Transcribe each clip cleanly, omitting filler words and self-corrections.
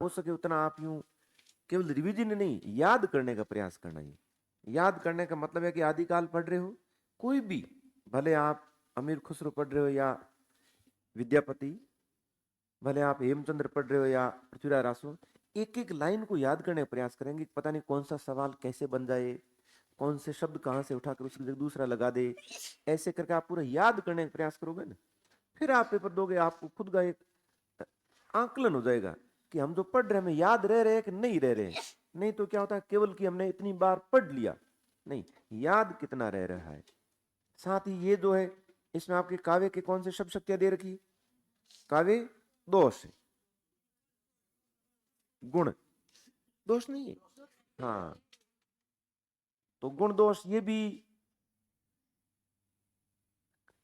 हो सके उतना आप यूं केवल रिवीजन नहीं, याद करने का प्रयास करना ही। याद करने का मतलब है कि आदिकाल पढ़ रहे हो, कोई भी, भले आप अमीर खुसरो पढ़ रहे हो या विद्यापति, भले आप हेमचंद्र पढ़ रहे हो या पृथ्वीराज रासो, एक एक लाइन को याद करने का प्रयास करेंगे। पता नहीं कौन सा सवाल कैसे बन जाए, कौन से शब्द कहां से उठाकर उसकी जगह दूसरा लगा दे, ऐसे करके आप पूरा याद करने का प्रयास करोगे ना, फिर आप पेपर दोगे, आपको खुद का एक आंकलन हो जाएगा कि हम जो पढ़ रहे हैं हमें याद रह रहे हैं कि नहीं रह रहे हैं। नहीं तो क्या होता है केवल कि हमने इतनी बार पढ़ लिया, नहीं, याद कितना रह रहा है। साथ ही ये जो है, इसमें आपके काव्य के कौन से शब्द शक्तियां दे रखी, काव्य दोष है, गुण दोष नहीं है। हाँ, तो गुण दोष ये भी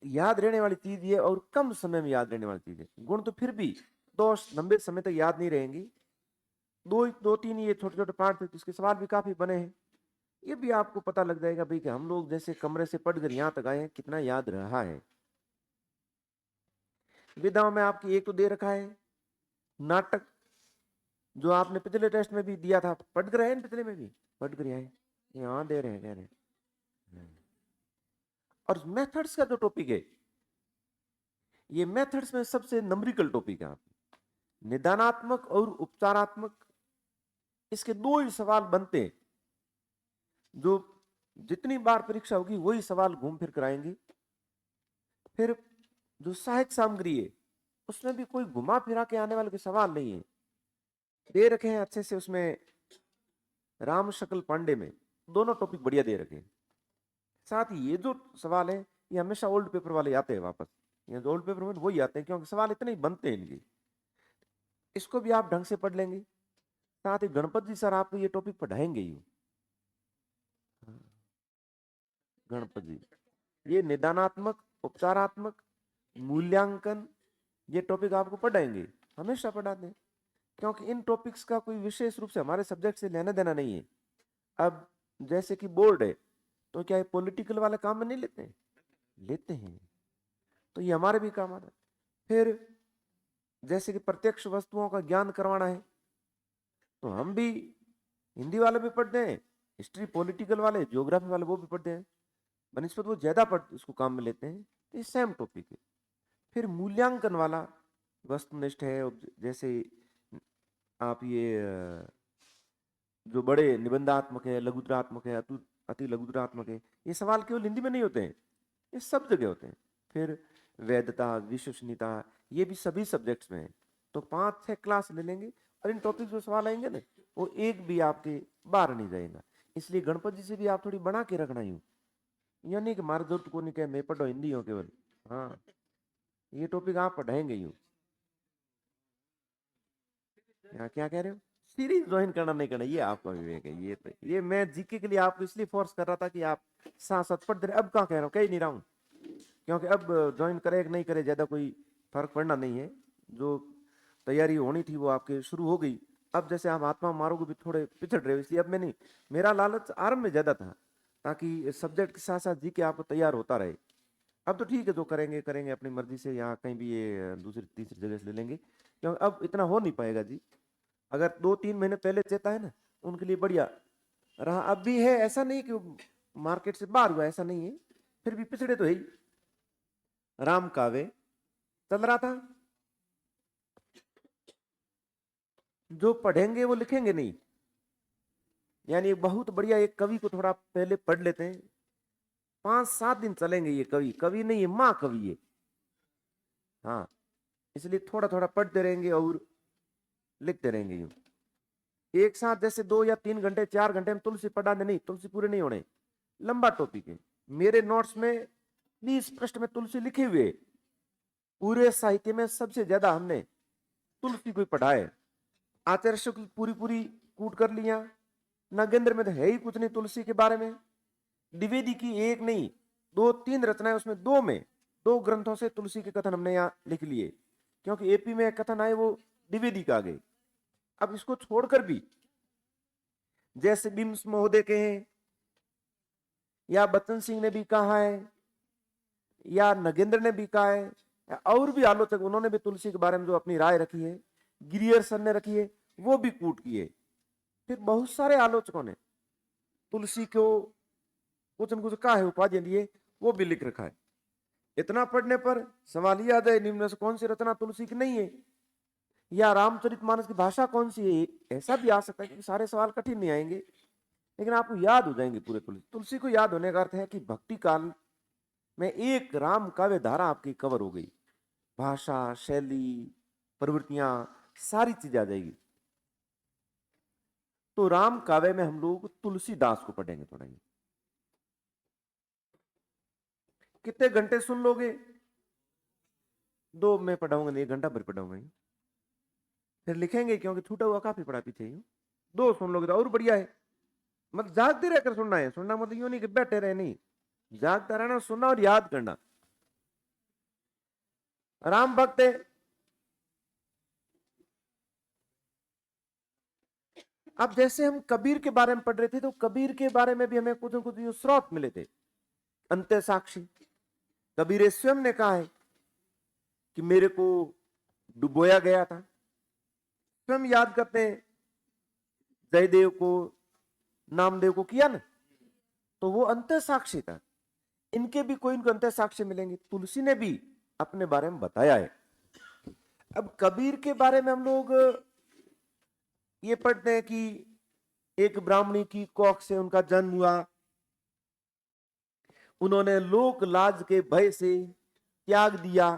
याद रहने वाली चीज है और कम समय में याद रहने वाली चीज है। गुण तो फिर भी दोष लंबे समय तक याद नहीं रहेंगी। दो तीन ये छोटे छोटे पार्ट थे, जिसके सवाल भी काफी बने हैं। ये भी आपको पता लग जाएगा भाई कि हम लोग जैसे कमरे से पढ़कर यहां तक आए हैं, कितना याद रहा है। विधाओं में आपकी एक तो दे रखा है नाटक, जो आपने पिछले टेस्ट में भी दिया था, पढ़ कर आए पिछले में भी पढ़ कर आए, यहाँ दे रहे हैं कह रहे हैं। और मेथड्स का जो टॉपिक है, ये मेथड्स में सबसे नंबरिकल टॉपिक है आपकी, निदानात्मक और उपचारात्मक। इसके दो ही सवाल बनते हैं, जो जितनी बार परीक्षा होगी वही सवाल घूम फिर कर आएंगे। फिर जो सहायक सामग्री है, उसमें भी कोई घुमा फिरा के आने वाले के सवाल नहीं है, दे रखे हैं अच्छे से। उसमें राम शकल पांडे में दोनों टॉपिक बढ़िया दे रखे हैं। साथ ही ये जो सवाल है, ये हमेशा ओल्ड पेपर वाले आते हैं वापस, ये जो ओल्ड पेपर में वही आते हैं, क्योंकि सवाल इतने ही बनते हैं इनके। इसको भी आप ढंग से पढ़ लेंगे। साथ ही गणपत जी सर आपको ये टॉपिक पढ़ाएंगे ही। गणपत जी ये निदानात्मक, उपचारात्मक, मूल्यांकन, ये टॉपिक आपको पढ़ाएंगे, हमेशा पढ़ाते हैं, क्योंकि इन टॉपिक्स का कोई विशेष रूप से हमारे सब्जेक्ट से लेना देना नहीं है। अब जैसे कि बोर्ड है, तो क्या ये पॉलिटिकल वाले काम में नहीं लेते हैं? लेते हैं, तो ये हमारे भी काम आता है। फिर जैसे कि प्रत्यक्ष वस्तुओं का ज्ञान करवाना है, तो हम भी, हिंदी वाले भी पढ़ते हैं, हिस्ट्री पॉलिटिकल वाले ज्योग्राफी वाले वो भी पढ़ते हैं, बनस्पत वो ज्यादा पढ़ इसको काम में लेते हैं, तो ये सेम टॉपिक है। फिर मूल्यांकन वाला वस्तुनिष्ठ है, जैसे आप ये जो बड़े निबंधात्मक है, लघुतरात्मक है, अति लघुतरात्मक है, ये सवाल केवल हिंदी में नहीं होते हैं, ये सब जगह होते हैं। फिर वैधता, विश्वसनीयता, ये भी सभी सब्जेक्ट्स में है। तो 5-6 क्लास ले लेंगे और इन टॉपिक जो सवाल आएंगे ना, वो एक भी आपके बाहर नहीं जाएगा। इसलिए गणपत जी से भी आप थोड़ी बना के रखना यूं, यानी कि मार जरूरत को नहीं कहे मैं पढ़ो हिंदी हो केवल, हाँ, ये टॉपिक आप पढ़ाएंगे यूं। यहाँ क्या कह रहे हो, सीरीज ज्वाइन करना नहीं करना ये आपका विवेक है। ये तो ये मैं जीके के लिए आपको इसलिए फोर्स कर रहा था कि आप साथ साथ पढ़ते रहे। अब कहाँ कह रहा हूँ, कह ही नहीं रहा हूँ, क्योंकि अब ज्वाइन करे कि नहीं करे ज्यादा कोई फर्क पड़ना नहीं है। जो तैयारी होनी थी वो आपके शुरू हो गई। अब जैसे आप आत्मा मारोगे भी थोड़े पिछड़ रहे हो, इसलिए अब मैं नहीं, मेरा लालच आरंभ में ज्यादा था ताकि सब्जेक्ट के साथ साथ जीके आपको तैयार होता रहे। अब तो ठीक है, जो करेंगे करेंगे अपनी मर्जी से, या कहीं भी ये दूसरी तीसरी जगह से ले लेंगे, क्योंकि अब इतना हो नहीं पाएगा जी। अगर 2-3 महीने पहले चेता है ना, उनके लिए बढ़िया रहा। अब भी है, ऐसा नहीं कि मार्केट से बाहर हुआ, ऐसा नहीं है, फिर भी पिछड़े तो है ही। राम काव्य चल रहा था, जो पढ़ेंगे वो लिखेंगे नहीं, यानी बहुत बढ़िया एक कवि को थोड़ा पहले पढ़ लेते हैं, 5-7 दिन चलेंगे ये कवि, कवि नहीं है महाकवि है। हाँ, इसलिए थोड़ा थोड़ा पढ़ते रहेंगे और लिखते रहेंगे यूं एक साथ। जैसे 2 या 3 घंटे 4 घंटे में तुलसी पढ़ा दे, नहीं, तुलसी पूरे नहीं होने, लंबा टॉपिक है। मेरे नोट्स में 20 पृष्ठ में तुलसी लिखे हुए, पूरे साहित्य में सबसे ज्यादा हमने तुलसी को पढ़ा है। आचार्य शुक्ल पूरी पूरी कूट कर लिया, नागेंद्र में तो है ही कुछ नहीं तुलसी के बारे में। द्विवेदी की एक नहीं 2-3 रचनाएं, उसमें दो ग्रंथों से तुलसी के कथन हमने यहाँ लिख लिए, क्योंकि एपी में कथन आए वो द्विवेदी का आ गए। अब इसको छोड़कर भी जैसे बिम्स महोदय के हैं, या बच्चन सिंह ने भी कहा है, या नगेंद्र ने भी कहा है, और भी आलोचक उन्होंने भी तुलसी के बारे में जो अपनी राय रखी है, गिरियर सर ने रखी है, वो भी कूट किए। फिर बहुत सारे आलोचकों ने तुलसी को कुछ न कुछ कहा है, उपाधि दिए, वो भी लिख रखा है। इतना पढ़ने पर सवाल ये आ जाए, निम्न में से कौन सी रचना तुलसी की नहीं है, या रामचरितमानस की भाषा कौन सी है। ऐसा भी आ सकता है कि सारे सवाल कठिन नहीं आएंगे, लेकिन आपको याद हो जाएंगे पूरे तुलसी। तुलसी को याद होने का अर्थ है कि भक्ति काल में एक राम काव्य धारा आपकी कवर हो गई, भाषा, शैली, प्रवृत्तियां, सारी चीजें आ जाएगी। तो राम काव्य में हम लोग तुलसीदास को पढ़ेंगे थोड़ा। कितने घंटे सुन लोगे? 2 मैं पढ़ाऊंगा, 1 घंटा भर पढ़ाऊंगा, फिर लिखेंगे क्योंकि छूटा हुआ काफी पढ़ा पीछे। 2 सुन लोगे तो और बढ़िया है। मतलब जागते रहकर सुनना है। सुनना मतलब यूं नहीं कि बैठे रहे, नहीं, जागता रहना, सुनना और याद करना। राम भक्त है। अब जैसे हम कबीर के बारे में पढ़ रहे थे, तो कबीर के बारे में भी हमें कुछ न कुछ स्रोत मिले थे। अंत्य साक्षी कबीर स्वयं ने कहा है कि मेरे को डुबोया गया था। स्वयं याद करते हैं, जयदेव को, नामदेव को किया ना, तो वो अंत्य साक्षी था। इनके भी कोई इनको अंत्य साक्षी मिलेंगे। तुलसी ने भी अपने बारे में बताया है। अब कबीर के बारे में हम लोग ये पढ़ते हैं कि एक ब्राह्मणी की कोख से उनका जन्म हुआ, उन्होंने लोक लाज के भय से त्याग दिया।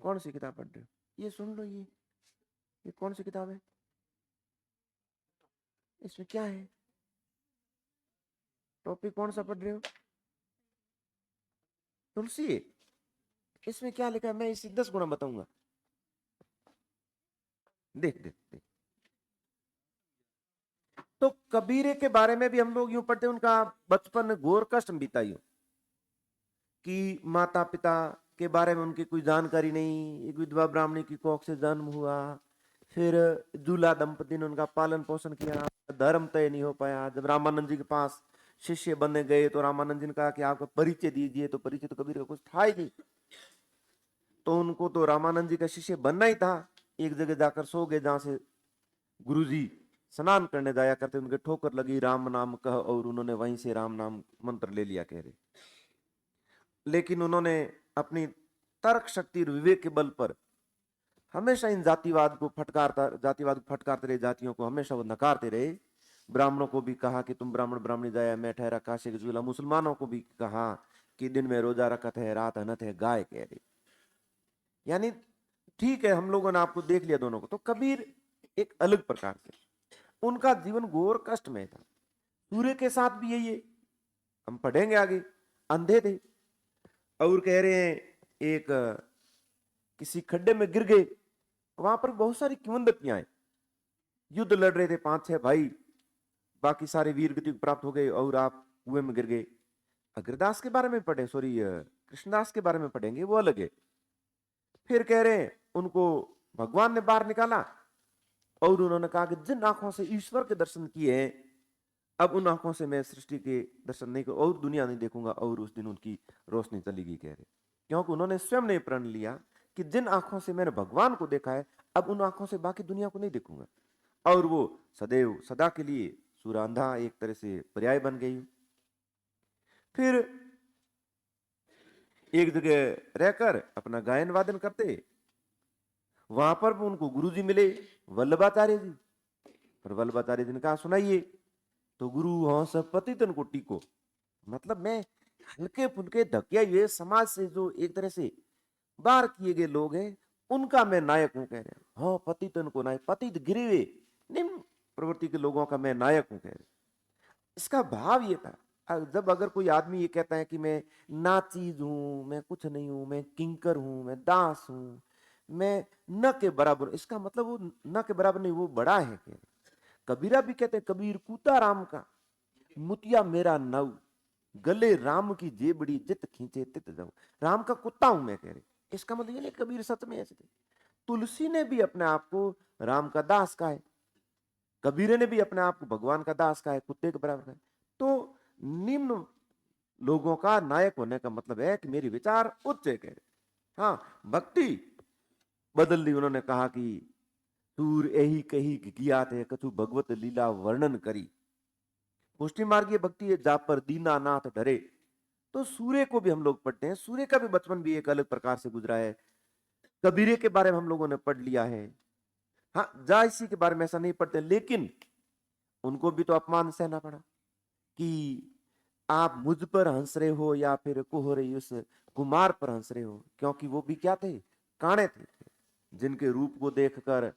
कौन सी किताब पढ़ रहे हो? ये सुन लो, ये कौन सी किताब है? इसमें क्या है? टॉपिक कौन सा पढ़ रहे हो? तुलसी है। इसमें क्या लिखा है? मैं इसे 10 गुना बताऊंगा। देख देख देख। तो कबीरे के बारे में भी हम लोग यूं पढ़ते हैं, उनका बचपन घोर कष्ट में बीता यूं कि माता पिता के बारे में उनकी कोई जानकारी नहीं, एक विधवा ब्राह्मणी की कोख से जन्म हुआ, फिर दूल्हा दंपति ने उनका पालन पोषण किया, धर्म तय नहीं हो पाया। जब रामानंद जी के पास शिष्य बनने गए तो रामानंद जी ने कहा कि आपका परिचय दीजिए, तो परिचय तो कबीर का कुछ था ही नहीं। तो उनको तो रामानंद जी का शिष्य बनना ही था। एक जगह जाकर सो गए जहां से गुरुजी स्नान करने जाया करते, उनके ठोकर लगी, राम नाम कह, और उन्होंने वहीं से राम नाम मंत्र ले लिया, कह रहे। लेकिन उन्होंने अपनी तर्क शक्ति और विवेक के बल पर हमेशा इन जातिवाद को फटकारते रहे, जातियों को हमेशा वो नकारते रहे। ब्राह्मणों को भी कहा कि तुम ब्राह्मण ब्राह्मणी जाया, मैं ठहरा काशी का चूल्हा। मुसलमानों को भी कहा कि दिन में रोजा रखत है, रात अनत है गाय, कह रहे। यानी ठीक है, हम लोगों ने आपको देख लिया दोनों को। तो कबीर एक अलग प्रकार से, उनका जीवन घोर कष्ट में था। सूर्य के साथ भी यही है, हम पढ़ेंगे आगे। अंधे थे और कह रहे हैं एक किसी खड्डे में गिर गए, वहां पर बहुत सारी किंवदंतियां हैं। युद्ध लड़ रहे थे 5-6 भाई, बाकी सारे वीर गति प्राप्त हो गए और आप कुएं में गिर गए। अग्रदास के बारे में पढ़े, सॉरी कृष्णदास के बारे में पढ़ेंगे, वो अलग है। फिर कह रहे हैं उनको भगवान ने बाहर निकाला और उन्होंने कहा कि जिन आंखों से ईश्वर के दर्शन किए हैं, अब उन आंखों से मैं सृष्टि के दर्शन नहीं कर और दुनिया नहीं देखूंगा। और उस दिन उनकी रोशनी चली गई, कह रहे, क्योंकि उन्होंने स्वयं ने प्रण लिया कि जिन आंखों से मैंने भगवान को देखा है, अब उन आंखों से बाकी दुनिया को नहीं देखूंगा। और वो सदैव सदा के लिए सूरांधा एक तरह से पर्याय बन गई। फिर एक जगह रहकर अपना गायन वादन करते, वहां पर भी उनको गुरुजी मिले, वल्लभाचार्य जी। और वल्लभाचार्य जी ने कहा सुनाइए। तो गुरु हाँ सब पतितन को टीको, मतलब मैं हल्के फुल्के धकिया हुए समाज से जो एक तरह से बाहर किए गए लोग हैं, उनका मैं नायक हूं, कह रहे हैं। हाँ पतितन को नायक, पतित गिरे हुए निम्न प्रवृत्ति के लोगों का मैं नायक हूं, कह रहे। इसका भाव ये था, जब अगर कोई आदमी ये कहता है कि मैं ना चीज हूं, मैं कुछ नहीं हूं, मैं किंकर हूं, मैं दास हूं, मैं न के बराबर, इसका मतलब वो न के बराबर नहीं, वो बड़ा है, कह रहे। कबीरा भी कहते हैं, कबीर कूता राम का, मुतिया मेरा नव, गले राम की जेबड़ी, जित खींचे तित जाऊं। राम का कुत्ता हूं मैं, कह रहे। इसका मतलब ये नहीं कबीर सच में ऐसे थे। तुलसी ने भी अपने आप को राम का दास कहा है, कबीर ने भी अपने आप को भगवान का दास कहा है, कुत्ते के बराबर है। तो निम्न लोगों का नायक होने का मतलब है कि मेरी विचार उच्च है, कह रहे। हाँ, भक्ति बदल दी। उन्होंने कहा कि सूर यही कही किया थे कछु भगवत लीला वर्णन करी। पुष्टि मार्गीय भक्ति है जा पर दीनानाथ डरे। तो सूर्य को भी हम लोग पढ़ते हैं, सूर्य का भी बचपन भी एक अलग प्रकार से गुजरा है। कबीरे के बारे में हम लोगों ने पढ़ लिया है। हाँ, जायसी के बारे में ऐसा नहीं पढ़ते, लेकिन उनको भी तो अपमान सहना पड़ा कि आप मुझ पर हंस रहे हो या फिर कोहरे उस कुमार पर हंस रहे हो, क्योंकि वो भी क्या थे, काणे थे, जिनके रूप को देखकर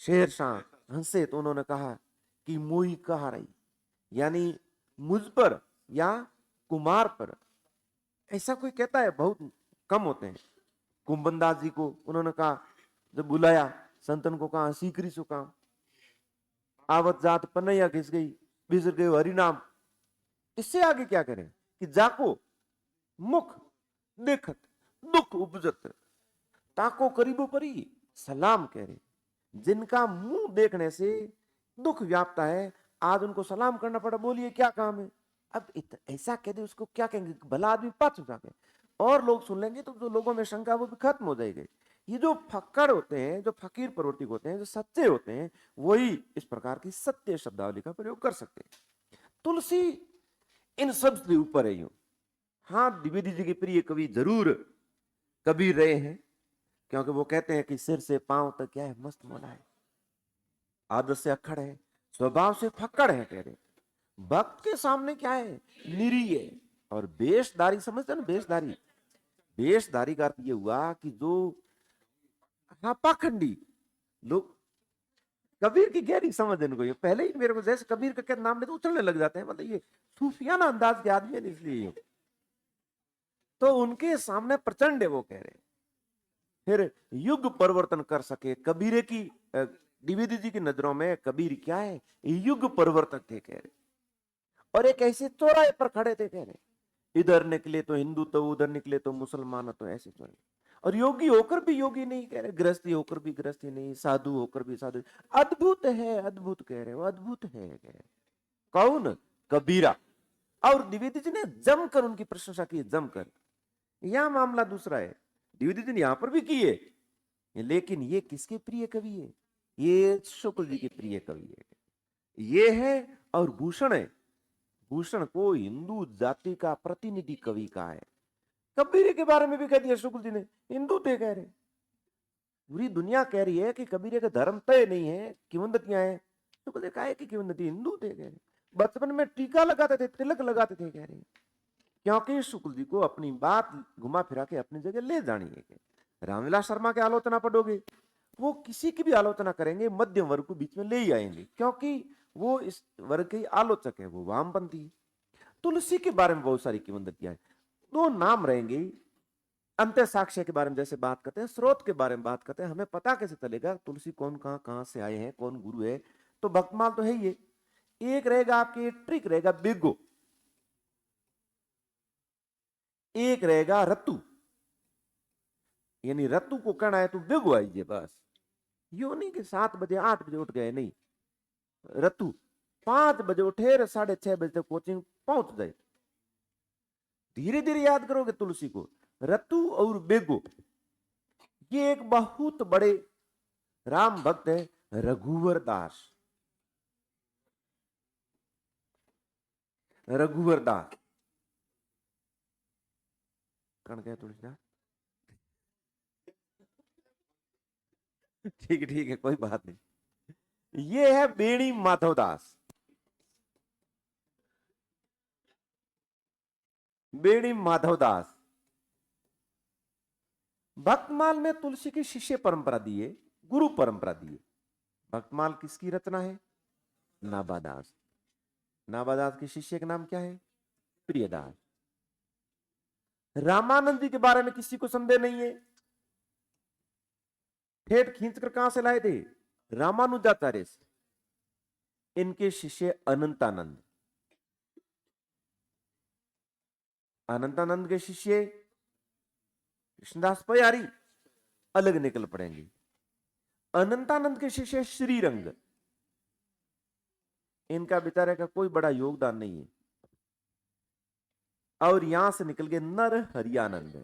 शेरशाह हंसे। तो उन्होंने कहा कि मोई कहा रही, यानी मुझ पर या कुमार पर। ऐसा कोई कहता है, बहुत कम होते हैं। कुंभनदास जी को उन्होंने कहा, जब बुलाया संतन को, कहा सीकरी सु काम आवत जात पनैया घिस गई बिसर गए हरि नाम। इससे आगे क्या करें कि जाको मुख देखत दुख उपजत ताको करीबो परी सलाम कह रहे। जिनका मुंह देखने से दुख व्यापता है, आज उनको सलाम करना पड़ा, बोलिए क्या काम है। अब ऐसा कह दे उसको क्या कहेंगे, भला आदमी पाछ जाके और लोग सुन लेंगे, तो जो लोगों में शंका वो भी खत्म हो जाएगी। ये जो फक्कड़ होते हैं, जो फकीर प्रवर्तिक होते हैं, जो सच्चे होते हैं, वही इस प्रकार की सत्य शब्दावली का प्रयोग कर सकते हैं। तुलसी इन सब से ऊपर है यूं। हाँ, द्विवेदी जी के प्रिय कवि जरूर कबीर रहे हैं, क्योंकि वो कहते हैं कि सिर से पांव तक क्या है, मस्त मोला है, आदत से अक्खड़ है, स्वभाव से फक्कड़ है। कह रहे भक्त के सामने क्या है, निरी है। और बेशधारी समझते ना, बेशधारी, बेशधारी का अर्थ ये हुआ कि जो, हाँ, पाखंडी लोग। कबीर की गहरी समझ इनको, ये पहले ही मेरे को जैसे कबीर का क्या नाम लेते उछलने लग जाते हैं, मतलब ये सूफियाना अंदाज के आदमी है, इसलिए तो उनके सामने प्रचंड है, वो कह रहे। फिर युग परिवर्तन कर सके कबीरे की, द्विवेदी जी की नजरों में कबीर क्या है, युग परिवर्तक थे, कह रहे। और एक ऐसे चौराहे पर खड़े थे, कह रहे इधर निकले तो हिंदू, तो उधर निकले तो मुसलमान, तो ऐसे चौराहे। और योगी होकर भी योगी नहीं, कह रहे गृहस्थी होकर भी गृहस्थी नहीं, साधु होकर भी साधु। अद्भुत है, अद्भुत कह रहे, वो अद्भुत है, कह रहे कौन, कबीरा। और द्विवेदी जी ने जमकर उनकी प्रशंसा की, जमकर। यह मामला दूसरा है, द्विवेदी जी ने यहां पर भी किए, लेकिन ये किसके प्रिय कवि है, ये शुक्ल जी के प्रिय कवि है। ये है, और भूषण है, भूषण को हिंदू जाति का प्रतिनिधि कवि का है। कबीर के बारे में भी कह दिया शुक्ल जी ने, हिंदू थे, कह रहे। पूरी दुनिया कह रही है कि कबीर का धर्म तय नहीं है, किंवदंतियां हैं। शुक्ल जी कहा कि किंवदंती हिंदू थे, कह रहे। बचपन में टीका लगाते थे, तिलक लगाते थे, कह रहे, क्योंकि शुक्ल जी को अपनी बात घुमा फिरा के अपनी जगह ले जानी है। रामविलास शर्मा की आलोचना पढ़ोगे, वो किसी की भी आलोचना करेंगे मध्यम वर्ग को बीच में ले ही आएंगे, क्योंकि वो इस वर्ग के आलोचक है, वो वामपंथी। तुलसी के बारे में बहुत सारी किंवदंतियां हैं। दो नाम रहेंगे, अंत्य साक्ष्य के बारे में जैसे बात करते हैं, स्रोत के बारे में बात करते हैं, हमें पता कैसे चलेगा तुलसी कौन कहां कहां से आए हैं, कौन गुरु है। तो भक्तमाल तो है ही। एक रहेगा आपके ट्रिक रहेगा बिगो, एक रहेगा रतु, यानी रतु को कहना है तो बिगो आइए बस। यो नहीं कि 7 बजे 8 बजे उठ गए, नहीं। रतु 5 बजे उठे, 6:30 बजे तक कोचिंग पहुंच गए। धीरे धीरे याद करोगे तुलसी को। रतु और बेगो, ये एक बहुत बड़े राम भक्त है, रघुवर दास। रघुवर दास कौन कहे तुलसीदास? ठीक है, कोई बात नहीं। ये है बेणी माधवदास, बेणी माधवदास। भक्तमाल में तुलसी की शिष्य परंपरा दी है, गुरु परंपरा दी है। भक्तमाल किसकी रचना है? नाबादास। नाबादास के शिष्य का नाम क्या है? प्रियदास। रामानंद जी के बारे में किसी को संदेह नहीं है। ठेठ खींचकर कहां से लाए थे? रामानुजाचार्य से। इनके शिष्य अनंतानंद, अनंतानंद के शिष्य कृष्णदास पयारी, अलग निकल पड़ेंगे। अनंतानंद के शिष्य श्रीरंग, इनका बेचारे का कोई बड़ा योगदान नहीं है। और यहां से निकल गए नर हरियानंद।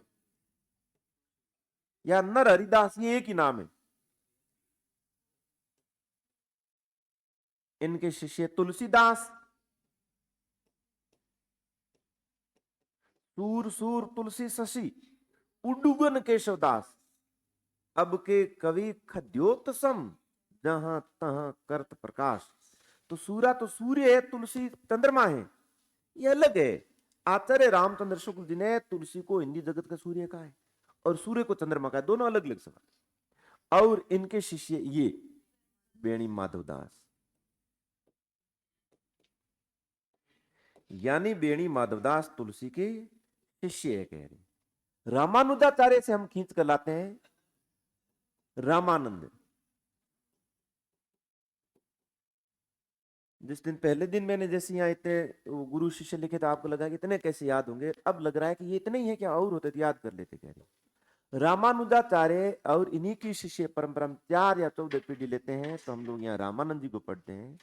या नर हरिदास, ये एक ही नाम है। इनके शिष्य तुलसीदास, सूर सूर तुलसी शशि, उडुगन केशवदास, अब के कवि खद्योतसम, जहां तहां करत प्रकाश। तो सूरा तो सूर्य है, तुलसी चंद्रमा है, ये अलग है। आचार्य रामचंद्र शुक्ल जी ने तुलसी को हिंदी जगत का सूर्य कहा है और सूर्य को चंद्रमा कहा है, दोनों अलग अलग सवाल। और इनके शिष्य ये बेणी माधवदास, यानी बेणी माधवदास तुलसी के शिष्य है, कह रहे। रामानुजाचार्य से हम खींच कर लाते हैं रामानंद। जिस दिन पहले दिन मैंने जैसे यहाँ इतने गुरु शिष्य लिखे तो आपको लगा कि इतने कैसे याद होंगे, अब लग रहा है कि ये इतने ही है, क्या और होते तो याद कर लेते, कह रहे। रामानुजाचार्य और इन्हीं की शिष्य परंपरा में 4 या 14 पीढ़ी लेते हैं, तो हम लोग यहाँ रामानंद जी को पढ़ते हैं।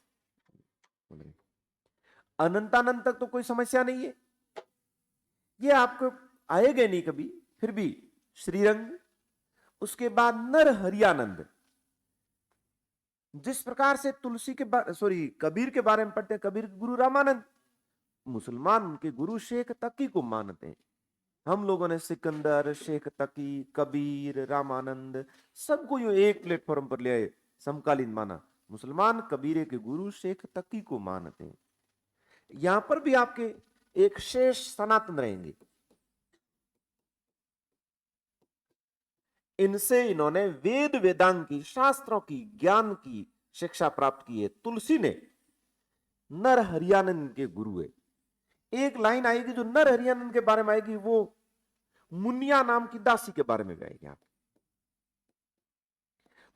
अनंतानंद तक तो कोई समस्या नहीं है, ये आपको आएगा नहीं कभी, फिर भी श्रीरंग, उसके बाद नर हरियानंद। जिस प्रकार से तुलसी के कबीर के बारे में पढ़ते हैं, कबीर के गुरु रामानंद, मुसलमान उनके गुरु शेख तकी को मानते हैं। हम लोगों ने सिकंदर, शेख तकी, कबीर, रामानंद सबको यूं एक प्लेटफॉर्म पर ले आए, समकालीन माना। मुसलमान कबीरे के गुरु शेख तकी को मानते हैं। यहां पर भी आपके एक शेष सनातन रहेंगे। इनसे इन्होंने वेद वेदांग की, शास्त्रों की, ज्ञान की शिक्षा प्राप्त की है। तुलसी ने नर हरियानंद के गुरु है। एक लाइन आएगी जो नर हरियानंद के बारे में आएगी, वो मुनिया नाम की दासी के बारे में आएगी। आप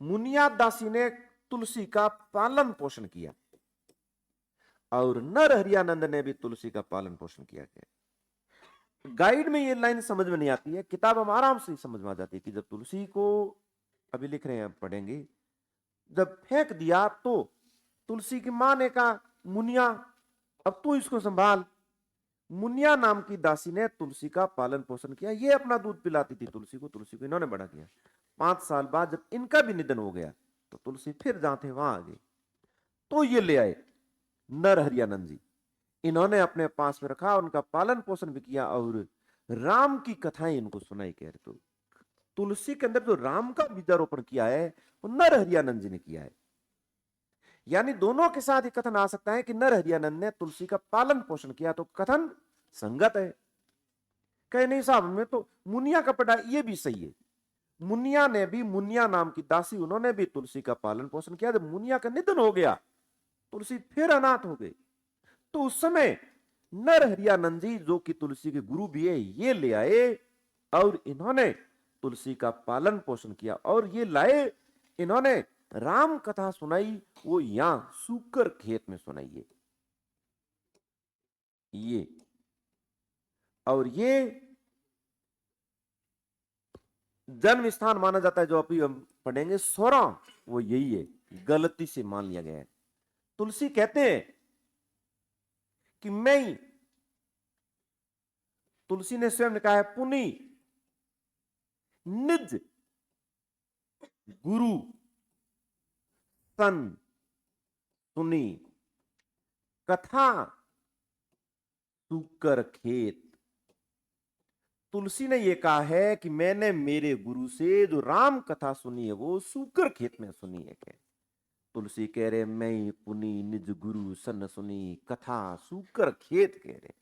मुनिया दासी ने तुलसी का पालन पोषण किया और नर हरियानंद ने भी तुलसी का पालन पोषण किया। गाइड में ये लाइन समझ में नहीं आती है, किताब हम आराम से समझ में आ जाती है कि जब तुलसी को, अभी लिख रहे हैं पढ़ेंगे, जब फेंक दिया तो तुलसी की मां ने कहा, मुनिया अब तू इसको संभाल। मुनिया नाम की दासी ने तुलसी का पालन पोषण किया, ये अपना दूध पिलाती थी तुलसी को इन्होंने बड़ा किया। 5 साल बाद जब इनका भी निधन हो गया तो तुलसी फिर जहां थे वहां आ गई, तो ये ले आए नर हरियानंद जी। इन्होंने अपने पास में रखा, उनका पालन पोषण भी किया और राम की कथाएं इनको सुनाई। कह रहे तो तुलसी के अंदर जो राम का बीजारोपण किया है वो नर हरियानंद जी ने किया है। यानी दोनों के साथ ही कथन आ सकता है कि नर हरियानंद ने तुलसी का पालन पोषण किया, तो कथन संगत है। कहे नहीं साहब में तो मुनिया का पढ़ा, ये भी सही है। मुनिया ने भी, मुनिया नाम की दासी, उन्होंने भी तुलसी का पालन पोषण किया। जब मुनिया का निधन हो गया, तुलसी फिर अनाथ हो गई, तो उस समय नर हरियानंद जी, जो कि तुलसी के गुरु भी है, ये ले आए और इन्होंने तुलसी का पालन पोषण किया और ये लाए, इन्होंने राम कथा सुनाई, वो यहां सूकर खेत में सुनाई है। ये और ये जन्म स्थान माना जाता है, जो अभी हम पढ़ेंगे सोरा, वो यही है, गलती से मान लिया गया है। तुलसी कहते हैं कि मैं, तुलसी ने स्वयं ने कहा है, पुनि निज गुरु सन सुनी कथा सूकर खेत। तुलसी ने यह कहा है कि मैंने मेरे गुरु से जो राम कथा सुनी है वो सूकर खेत में सुनी है। क्या तुलसी कह रहे, मैं पुनि निज गुरु सन सुनी कथा सूकर खेत। कह रहे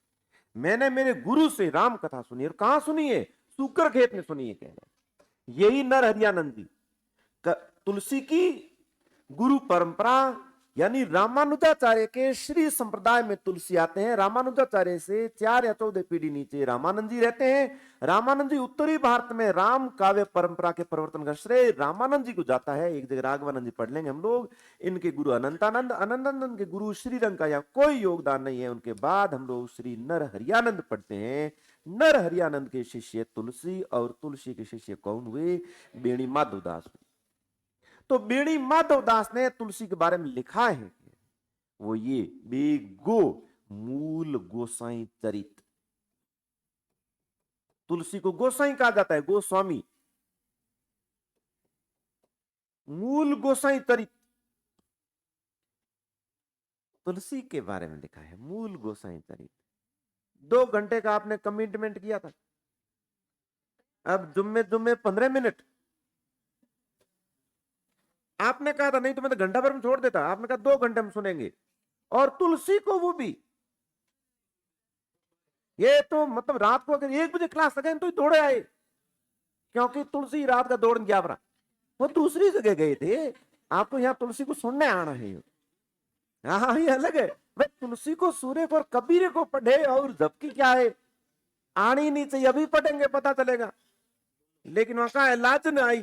मैंने मेरे गुरु से राम कथा सुनी, और कहां सुनी है? सूकर खेत में सुनी है। कह रहे यही नर हरियानंद जी तुलसी की गुरु परंपरा, यानी रामानुजाचार्य के श्री संप्रदाय में तुलसी आते हैं। रामानुजाचार्य से 4 या 14 पीढ़ी नीचे रामानंद जी रहते हैं। रामानंद जी उत्तरी भारत में राम काव्य परंपरा के प्रवर्तन का श्रेय रामानंद जी को जाता है। एक जगह राघवानंद जी पढ़ लेंगे हम लोग। इनके गुरु अनंतानंद, अनंतानंद के गुरु श्रीरंग का यहाँ कोई योगदान नहीं है। उनके बाद हम लोग श्री नर हरियानंद पढ़ते हैं। नर हरियानंद के शिष्य तुलसी, और तुलसी के शिष्य कौन हुए? बेणी माधवदास। तो बेणी माधवदास ने तुलसी के बारे में लिखा है, वो ये बेगो मूल गोसाई चरित। तुलसी को गोसाई कहा जाता है, गोस्वामी। मूल गोसाई चरित, तुलसी के बारे में लिखा है। मूल गोसाई चरित 2 घंटे का आपने कमिटमेंट किया था, अब जुम्मे जुम्मे 15 मिनट। आपने कहा था नहीं तो मैं तो घंटा भर में छोड़ देता, आपने कहा 2 घंटे हम सुनेंगे। और तुलसी को वो भी, ये तो मतलब रात को अगर 1 बजे क्लास लगे तो दौड़े आए, क्योंकि तुलसी रात का दौड़ गया रहा। वो दूसरी जगह गए थे, आपको यहाँ तुलसी को सुनने आना है। हाँ ये अलग है भाई, तुलसी को सूर्य को और कबीरे को पढ़े और जबकि क्या है, आनी नहीं चाहिए, अभी पढ़ेंगे पता चलेगा। लेकिन वहां का इलाज न आई।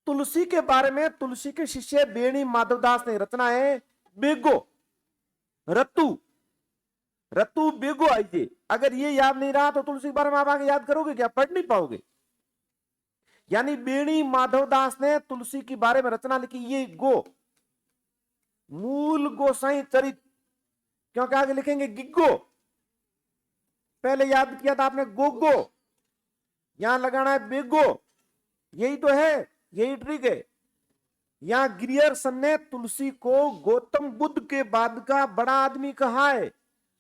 तुलसी के बारे में तुलसी के शिष्य बेणी माधवदास ने रचना है बेगो रतु, रतु बेगो आइए। अगर ये याद नहीं रहा तो तुलसी के बारे में आप आगे याद करोगे क्या, पढ़ नहीं पाओगे। यानी बेणी माधवदास ने तुलसी के बारे में रचना लिखी, ये गो मूल गोसाई चरित, क्योंकि आगे लिखेंगे गिग्गो, पहले याद किया था आपने गोगो, यहां लगाना है बेगो, यही तो है, यही ट्रिक है। यहां ग्रियर्सन ने तुलसी को गौतम बुद्ध के बाद का बड़ा आदमी कहा है।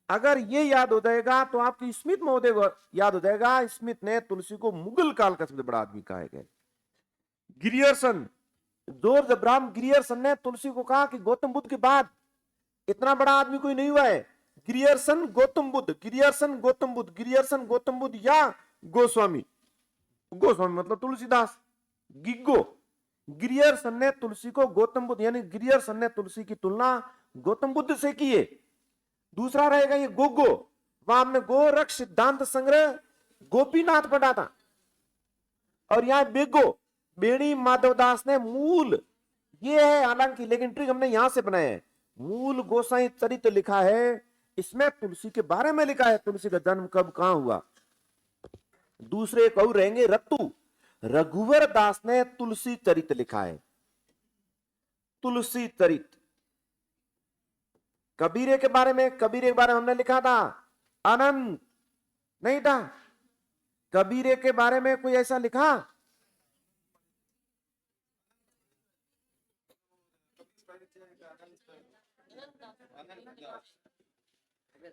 अगर ये याद हो जाएगा तो आपकी स्मिथ महोदय याद हो जाएगा, स्मिथ ने तुलसी को मुगल काल का सबसे बड़ा आदमी कहा है। ग्रियर्सन, जॉर्ज अब्राहम ग्रियर्सन ने तुलसी को कहा कि गौतम बुद्ध के बाद इतना बड़ा आदमी कोई नहीं हुआ है। Grierson Gautam Buddha, Grierson Gautam Buddha, Grierson Gautam Buddha या गोस्वामी, गोस्वामी मतलब तुलसीदास, गिग्गो। ग्रियर्सन ने तुलसी को गौतम बुद्ध, यानी ग्रियर्सन ने तुलसी की तुलना गौतम बुद्ध से की है। दूसरा रहेगा ये गोगो, वहां हमने गोरक्ष सिद्धांत संग्रह गोपीनाथ पढ़ा था। और यहां बेगो, बेणी माधवदास ने मूल, ये है हालांकि, लेकिन ट्रिक हमने यहां से बनाया है। मूल गोसाई चरित्र लिखा है, इसमें तुलसी के बारे में लिखा है, तुलसी का जन्म कब कहां हुआ। दूसरे एक और रहेंगे रतु, रघुवर दास ने तुलसी चरित्र लिखा है, तुलसी चरित्र। कबीरे के बारे में, कबीरे के बारे में हमने लिखा था अनंत, नहीं था। कबीरे के बारे में कोई ऐसा लिखा,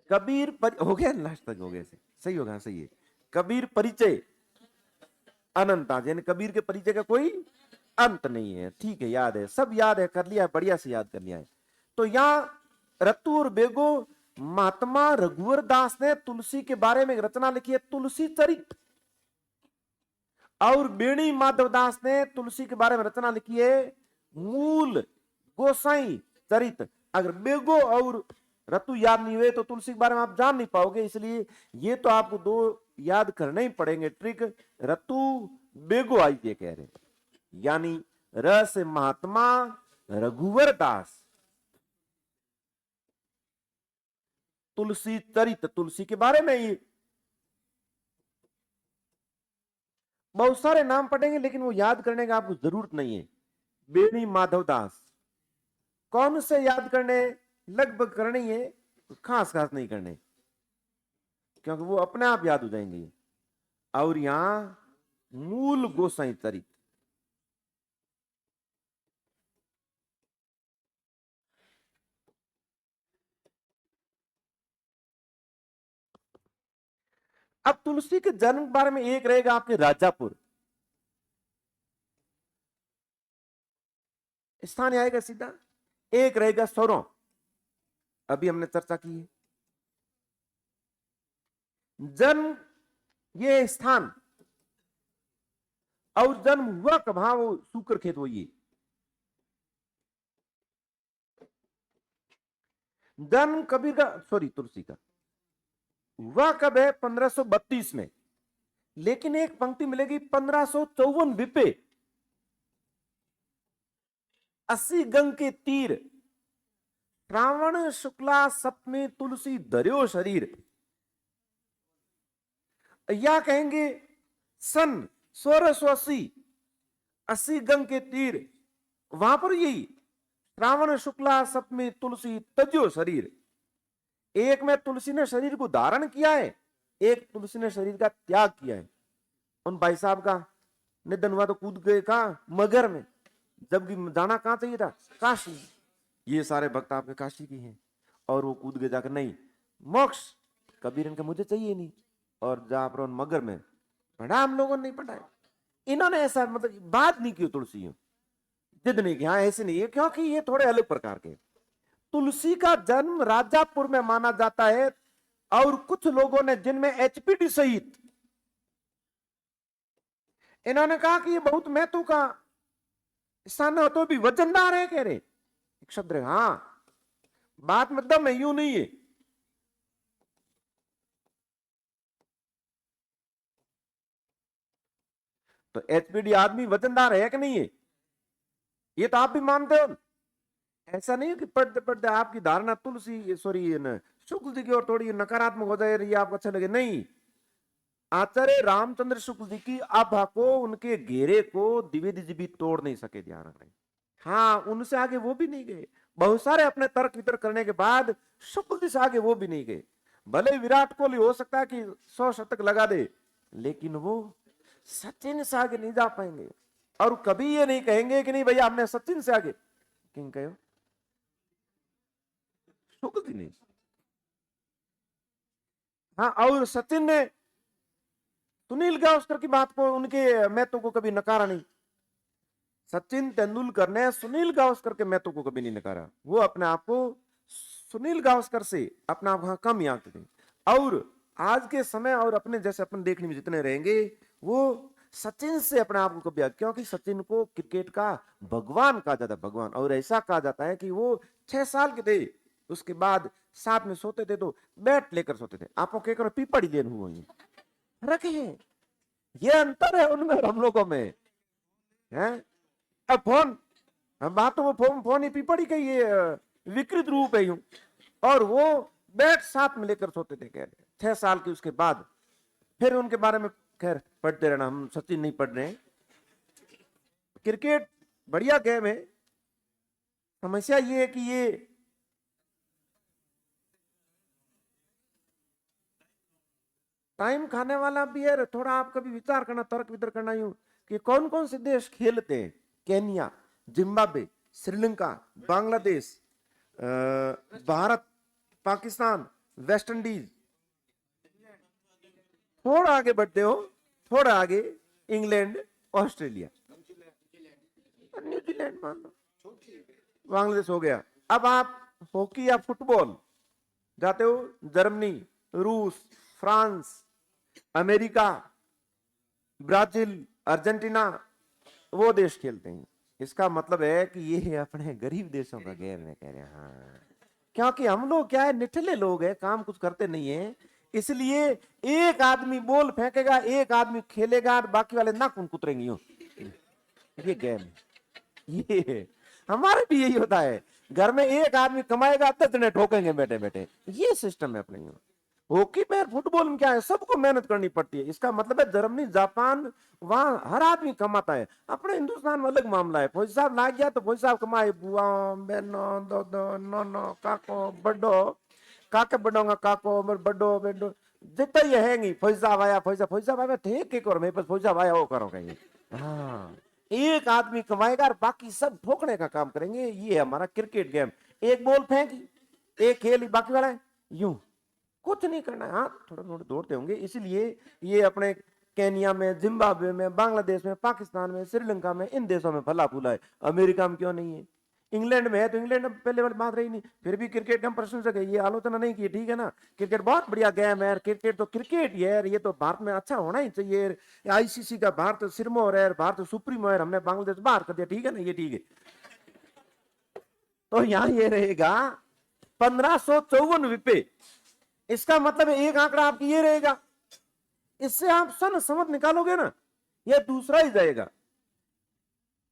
कबीर हो गया लास्ट तक, हो गया सही होगा, सही है। कबीर परिचय अनंत, यानी कबीर के परिचय का कोई अंत नहीं है। ठीक है, याद है, सब याद है, कर लिया, बढ़िया से याद कर लिया है। तो यहां रतु और बेगो, महात्मा रघुवर दास ने तुलसी के बारे में रचना लिखी है तुलसी चरित, और बेणी माधवदास ने तुलसी के बारे में रचना लिखी है मूल गोसाई चरित। अगर बेगो और रतु याद नहीं हुए तो तुलसी के बारे में आप जान नहीं पाओगे, इसलिए ये तो आपको 2 याद करने ही पड़ेंगे ट्रिक। रतु बेगो आइए कह रहे, यानी रस महात्मा रघुवर दास, तुलसी चरित, तुलसी के बारे में ही बहुत सारे नाम पढ़ेंगे, लेकिन वो याद करने का आपको जरूरत नहीं है। बेणी माधवदास कौन से याद करने, लगभग करने है, खास खास नहीं करने, क्योंकि वो अपने आप याद हो जाएंगे। और यहां मूल गोसाई चरित, अब तुलसी के जन्म के बारे में एक रहेगा आपके राजापुर, स्थान आएगा सीधा। एक रहेगा सौरों, अभी हमने चर्चा की है। जन्म ये स्थान, और जन्म हुआ कहां, वो सूकर खेत, वो ये जन्म कबीर का, सॉरी तुलसी का हुआ कब है, 1532 में। लेकिन एक पंक्ति मिलेगी 1554 विपे, 80 गंग के तीर, श्रावण शुक्ला सप्तमी तुलसी धर्यो शरीर, या कहेंगे सन 1680, 80 गंग के तीर, वहां पर यही श्रावण शुक्ला सप्तमी तुलसी तज्यो शरीर। एक में तुलसी ने शरीर को धारण किया है, एक तुलसी ने शरीर का त्याग किया है। उन भाई साहब का निधन हुआ तो कूद गए कहाँ, मगर में, जबकि जाना कहाँ चाहिए था, काशी। ये सारे भक्त आपके काशी की हैं, और वो कूद गए जाकर, नहीं मोक्ष, कबीर इनका मुझे चाहिए नहीं, और जा पर मगर में। पढ़ा हम लोगों ने नहीं पढ़ा है। इन्होंने ऐसा मतलब बात नहीं की तुलसी, जिद नहीं की, हाँ ऐसे नहीं है, क्योंकि ये थोड़े अलग प्रकार के। तुलसी का जन्म राजापुर में माना जाता है, और कुछ लोगों ने, जिनमें एचपीडी सहित, इन्होंने कहा कि ये बहुत महत्व का स्थान हो, तो भी वजनदार है, कह रहे एक शब्द है, हाँ बात में दम है, यूं नहीं है। तो एचपीडी आदमी वजनदार है कि नहीं है, ये तो आप भी मानते हो। ऐसा नहीं है कि पढ़ते पढ़ते आपकी धारणा तुलसी सॉरी शुक्ल जी की ओर थोड़ी नकारात्मक हो जाए, ये आपको अच्छा लगे, नहीं। आचार्य रामचंद्र शुक्ल जी की आभा को, उनके घेरे को द्विवेदी जी भी तोड़ नहीं सके, ध्यान रखना। हाँ उनसे आगे वो भी नहीं गए, बहुत सारे अपने तर्क वितर्क करने के बाद शुक्ल जी से आगे वो भी नहीं गए। भले विराट कोहली हो सकता है कि 100 शतक लगा दे, लेकिन वो सचिन से आगे नहीं जा पाएंगे, और कभी ये नहीं कहेंगे कि नहीं भैया हमने सचिन से आगे, किंग कहो, शुक्ल जी नहीं। हाँ, और सचिन ने सुनील गावस्कर की बात को, उनके महत्व को कभी नकारा नहीं। सचिन तेंदुलकर ने सुनील गावस्कर के महत्व को कभी नहीं नकारा, वो अपने आप को सुनील गावस्कर से अपना आप कम ही आंकते थे। और आज के समय और अपने जैसे अपन देखने में जितने रहेंगे, वो सचिन से अपने आप को कभी, क्योंकि सचिन को क्रिकेट का भगवान कहा जाता है, भगवान। और ऐसा कहा जाता है कि वो 6 साल के थे, उसके बाद साथ में सोते थे तो बैट लेकर सोते थे। आपको क्या करो, पीपड़ी लेन हुआ फर्क है, ये अंतर है उनमें और हम लोगों में है। अब फोन, हम बात तो वो फोन फोन ही पीपड़ी का ये विकृत रूप है यूं, और वो बैट साथ में लेकर सोते थे, कह रहे 6 साल के उसके बाद फिर उनके बारे में खैर पढ़ते रहना, हम सचिन नहीं पढ़ रहे हैं। क्रिकेट बढ़िया गेम है, समस्या ये है कि ये टाइम खाने वाला भी है। थोड़ा आप कभी विचार करना, तर्क वितर्क करना यूं कि कौन कौन से देश खेलते हैं, Kenya, Zimbabwe, Sri Lanka, Bangladesh, Bharat, Pakistan, West Indies, थोड़ा आगे बढ़ते हो, थोड़ा आगे इंग्लैंड, ऑस्ट्रेलिया, न्यूजीलैंड मान लो, बांग्लादेश हो गया। अब आप हॉकी या फुटबॉल जाते हो, जर्मनी, रूस, फ्रांस, अमेरिका, ब्राजील, अर्जेंटीना, वो देश खेलते हैं। इसका मतलब है कि ये अपने गरीब देशों का गेम है, कह रहे हैं। हाँ, क्योंकि हम लोग क्या है, निठले लोग हैं, काम कुछ करते नहीं है, इसलिए एक आदमी बॉल फेंकेगा, एक आदमी खेलेगा, और बाकी वाले नाखून कुतरेंगे यूं। ये गेम है, ये हमारे भी यही होता है, घर में एक आदमी कमाएगा, 10 जने ठोकेंगे बैठे बैठे, ये सिस्टम है अपने यूं। हॉकी में, फुटबॉल में क्या है, सबको मेहनत करनी पड़ती है। इसका मतलब है जर्मनी, जापान, वहां हर आदमी कमाता है। अपने हिंदुस्तान में अलग मामला है, फौजी साहब लाग गया तो फौजी साहब कमाए, बुआ बहनो दो नोनो काको बड़ो, काके बड़ोंगा काको बड़ो बेडो, जितना ये है नहीं, फौजी साहब आया, फौजी साहब आया थे के करो, मेरे पास फौजी साहब आया वो करो कहीं। हाँ, एक आदमी कमाएगा और बाकी सब ठोकने का काम करेंगे। ये हमारा क्रिकेट गेम, एक बॉल फेंकी, एक खेली, बाकी वाला यूं कुछ नहीं करना है। हाँ, थोड़ा थोड़ा दौड़ते होंगे, इसीलिए ये अपने केन्या में, जिम्बाब्वे में, बांग्लादेश में, पाकिस्तान में, श्रीलंका में, इन देशों में फला फूला है। अमेरिका में क्यों नहीं है, इंग्लैंड में है तो इंग्लैंड में पहले वाली बात रही नहीं, फिर भी क्रिकेट का प्रशंसक है, ये आलोचना नहीं की, ठीक है ना। क्रिकेट बहुत बढ़िया गेम है, क्रिकेट तो क्रिकेट ही है, ये तो भारत में अच्छा होना ही चाहिए। आईसीसी का भारत सिरमौर है, भारत सुप्रीमो है, हमने बांग्लादेश बाहर कर दिया, ठीक है ना, ये ठीक है। तो यहां ये रहेगा 1554 विपे, इसका मतलब एक आंकड़ा आपकी ये रहेगा, इससे आप सन समझ निकालोगे ना, ये दूसरा ही जाएगा,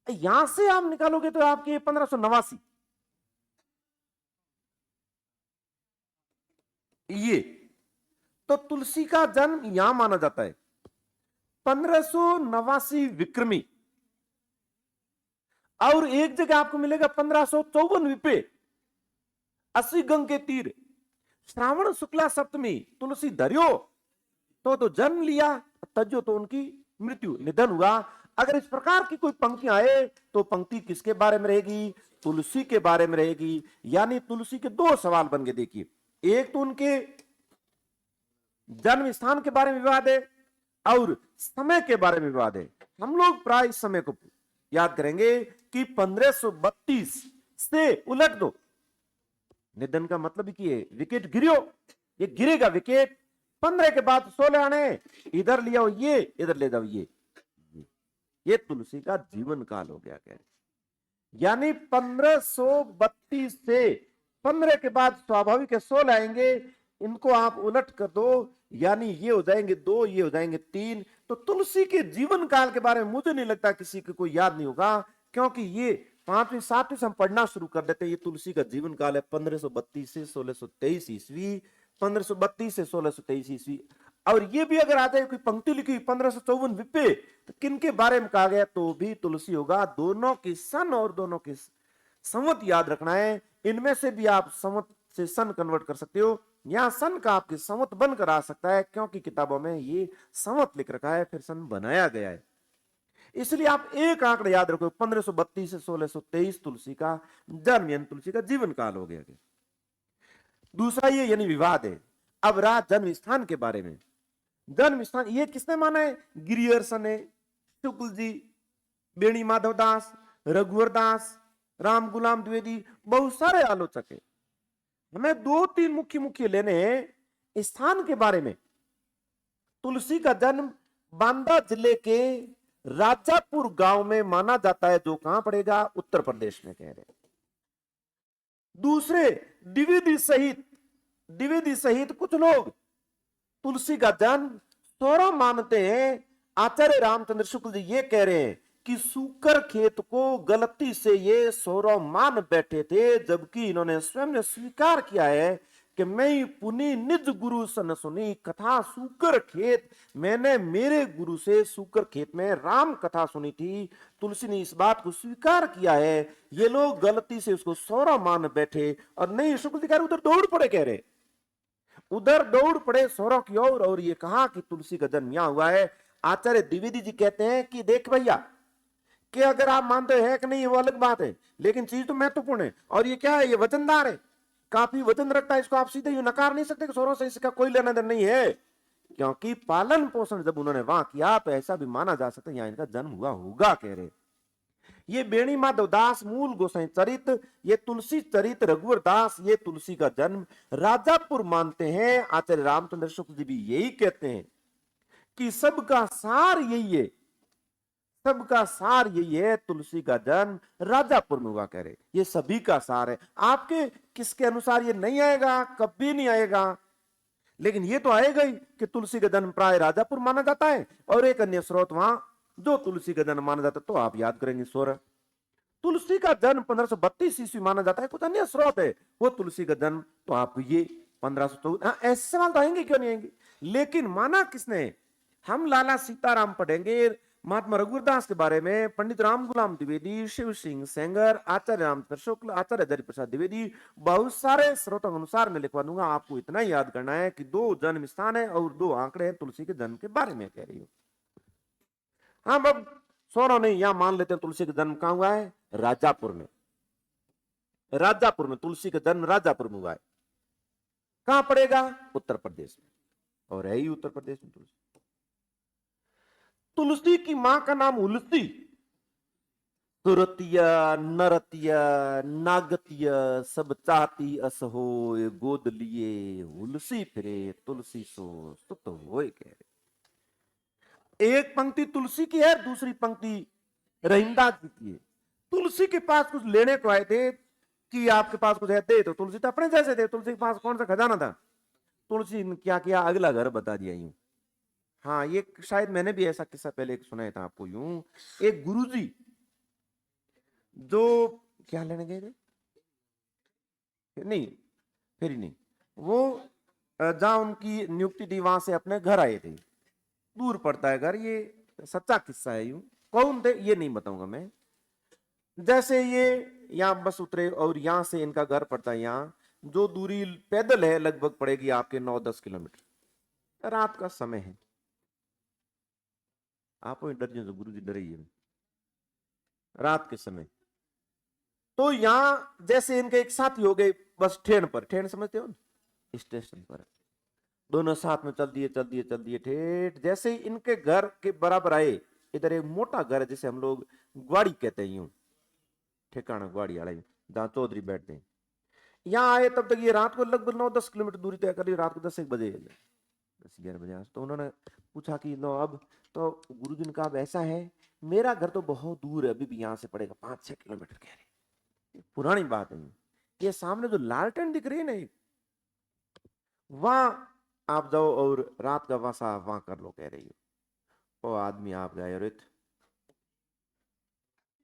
यहां से आप निकालोगे तो आपकी 1589, ये तो तुलसी का जन्म यहां माना जाता है 1589 विक्रमी, और एक जगह आपको मिलेगा 1554 विपे, 80 गंग के तीर, श्रावण शुक्ला सप्तमी, तुलसी धरियो तो जन्म लिया, तजो तो उनकी मृत्यु, निधन हुआ। अगर इस प्रकार की कोई पंक्ति आए तो पंक्ति किसके बारे में रहेगी? तुलसी के बारे में रहेगी। यानी तुलसी के दो सवाल बन गए। देखिए, एक तो उनके जन्म स्थान के बारे में विवाद है और समय के बारे में विवाद है। हम लोग प्राय इस समय को याद करेंगे कि 1532 से उलट दो। निधन का मतलब ही है विकेट गिरियो, ये गिरेगा विकेट। 15 के बाद 16 आने, इधर ले आओ ये, इधर ले जाओ ये तुलसी का जीवन काल हो गया। क्या यानी 1532 से 15 के बाद स्वाभाविक 16 आएंगे, इनको आप उलट कर दो, यानी ये हो जाएंगे 2, ये हो जाएंगे 3। तो तुलसी के जीवन काल के बारे में मुझे नहीं लगता किसी को कोई याद नहीं होगा, क्योंकि ये 5वीं 7वीं से हम पढ़ना शुरू कर देते हैं। ये तुलसी का जीवन काल है 1532 से 1623 ईस्वी, 1532 से 1623 ईस्वी। और ये भी अगर आ जाए कोई पंक्ति लिखी 1554 विपे, तो किन के बारे में कहा गया तो भी तुलसी होगा। दोनों की सन और दोनों की संवत याद रखना है। इनमें से भी आप संवत से सन कन्वर्ट कर सकते हो, यहां सन का आपके संवत बनकर आ सकता है, क्योंकि किताबों में ये संवत लिख रखा है, फिर सन बनाया गया है। इसलिए आप एक आंकड़ा याद रखो, 1532 से 1623 तुलसी का जन्म यानी तुलसी का जीवन काल हो गया। दूसरा ये यानी विवाद है। अब रहा जन्म स्थान के बारे में। जन्म स्थान ये किसने माना है? गिरियर्सन ने, शुक्ल जी, बेणी माधव दास, रघुवर दास, राम गुलाम द्विवेदी, बहुत सारे आलोचक है। हमें 2-3 मुख्य लेने हैं स्थान के बारे में। तुलसी का जन्म बांदा जिले के राजापुर गांव में माना जाता है, जो कहां पड़ेगा? उत्तर प्रदेश में कह रहे। दूसरे द्विवेदी सहित कुछ लोग तुलसी का जन्म सौरव मानते हैं। आचार्य रामचंद्र शुक्ल जी ये कह रहे हैं कि सूकर खेत को गलती से ये सौरव मान बैठे थे, जबकि इन्होंने स्वयं ने स्वीकार किया है कि मैं पुनि निज गुरु सन सुनी कथा सूकर खेत, मैंने मेरे गुरु से सूकर खेत में राम कथा सुनी थी। तुलसी ने इस बात को स्वीकार किया है। ये लोग गलती से उसको सौरव मान बैठे और नहीं, शुक्ल जी उधर दौड़ पड़े, कह रहे उधर दौड़ पड़े सौरव की ओर, और ये कहा कि तुलसी का जन्म यहां हुआ है। आचार्य द्विवेदी जी कहते हैं कि देख भैया, कि अगर आप मानते हैं कि नहीं वो अलग बात है, लेकिन चीज तो महत्वपूर्ण है। और ये क्या है? ये वजनदार है, काफी वजन रखता है, इसको आप सीधे यूं नकार नहीं सकते कि सौरों से इसका कोई लेना देना नहीं है, क्योंकि पालन पोषण जब उन्होंने वहां किया तो ऐसा भी माना जा सकता है यहां इनका जन्म हुआ होगा, कह रहे। ये बेणी माधव दास मूल गोसाई चरित, ये तुलसी चरित रघुवर दास, ये तुलसी का जन्म राजापुर मानते हैं। आचार्य रामचंद्र शुक्ल जी भी यही कहते हैं कि सबका सार यही है, सबका सार यही है, तुलसी का जन्म राजापुर में हुआ, कह रहे। ये सभी का सार है। आपके किसके अनुसार ये नहीं आएगा? कभी नहीं आएगा, लेकिन ये तो आएगा ही कि तुलसी का जन्म प्राय राजापुर माना जाता है, और एक अन्य स्रोत वहां जो तुलसी का जन्म माना जाता है, तो आप याद करेंगे स्वर तुलसी का जन्म 1532 ईस्वी माना जाता है। कुछ अन्य स्रोत है वो तुलसी का जन्म, तो आप ये 1514। ऐसे सवाल तो आएंगे, क्यों नहीं आएंगे? लेकिन माना किसने? हम लाला सीताराम पढ़ेंगे, महात्मा रघुवीरदास के बारे में, पंडित राम गुलाम द्विवेदी, शिव सिंह सेंगर, आचार्य रामचंद्र शुक्ल, आचार्य हरि प्रसाद द्विवेदी, बहुत सारे स्रोतों के अनुसार मैं लिखवा दूंगा। आपको इतना ही याद करना है कि 2 जन्म स्थान है और 2 आंकड़े हैं तुलसी के जन्म के बारे में, कह रही हूं। हाँ, अब सोनो नहीं, यहां मान लेते हैं तुलसी का जन्म कहां हुआ है? राजापुर में। राजापुर में तुलसी का जन्म राजापुर में हुआ है। कहां पड़ेगा? उत्तर प्रदेश में, और है ही उत्तर प्रदेश में तुलसी। तुलसी की मां का नाम उलसी। सुरतिया नरतिया नागतिया सब चाहती अस हो, गोद लिए उलसी फिरे तुलसी सो सुत होए, कह रहे। एक पंक्ति तुलसी की है, दूसरी पंक्ति रहीमदास जी की है। तुलसी के पास कुछ लेने को आए थे कि आपके पास कुछ है दे, तो तुलसी तो अपने जैसे थे। तुलसी के पास कौन सा खजाना था? तुलसी ने क्या किया? अगला घर बता दिया यूं। हाँ, ये शायद मैंने भी ऐसा किस्सा पहले सुनाया था आपको। यूं एक गुरुजी जो क्या लेने गए थे, नहीं फिर नहीं, वो जहां उनकी नियुक्ति थी वहां से अपने घर आए थे। दूर पड़ता है घर, ये सच्चा किस्सा है। यूं कौन थे ये नहीं बताऊंगा मैं। जैसे ये यहाँ बस उतरे और यहां से इनका घर पड़ता है, यहाँ जो दूरी पैदल है लगभग पड़ेगी आपके 9-10 किलोमीटर। रात का समय है, आप ही डर जो गुरु जी डरे ही रात के समय। तो यहां जैसे इनके एक साथी हो गए बस ट्रेन पर, ट्रेन समझते हो ना, स्टेशन पर दोनों साथ में चल दिए ठेठ जैसे ही इनके घर के बराबर आए, इधर एक मोटा घर है जिसे हम लोग ग्वाड़ी कहते हैं, यूं ठिकाना ग्वाड़ी वाला जहां चौधरी बैठते हैं। यहाँ आए तब तक ये रात को लगभग 9-10 किलोमीटर दूरी तय कर ली, रात को 10-1 बजे 10-11 बजे। तो उन्होंने पूछा कि लो अब तो गुरुजी ने कहा अब ऐसा है, मेरा घर तो बहुत दूर है, अभी भी यहाँ से पड़ेगा 5-6 किलोमीटर। कह रहे पुरानी बात है, ये सामने जो लालटेन दिख रही है ना, वहां आप जाओ और रात का वासा वहां कर लो। कह रही हो ओ आदमी आप गए और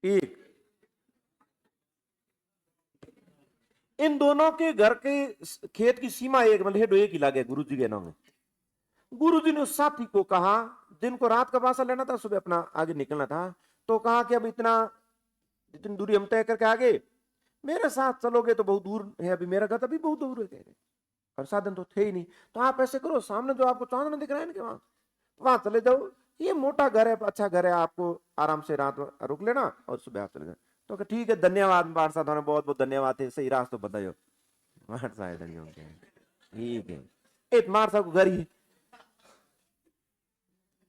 एक इन दोनों के घर के खेत की सीमा एक मतलब एक ही लागे गुरु जी के नाम में। गुरु जी ने उस साथी को कहा जिनको रात का वासा लेना था, सुबह अपना आगे निकलना था, तो कहा कि अब इतनी दूरी हम तय करके आगे, मेरे साथ चलोगे तो बहुत दूर है, अभी मेरा घर अभी बहुत दूर है। कह रहे और साधन तो थे ही नहीं, तो आप ऐसे करो सामने जो आपको चांदना दिख रहा है ना, वहां चले जाओ, ये मोटा घर है, अच्छा घर है, आपको आराम से रात रुक लेना और सुबह आप चले जाओ। तो ठीक है धन्यवाद मार साहब, बहुत बहुत धन्यवाद है, सही रास्ता बताओ। मार साहब धन्यवाद, ठीक है। एक मार साहब को घर ही,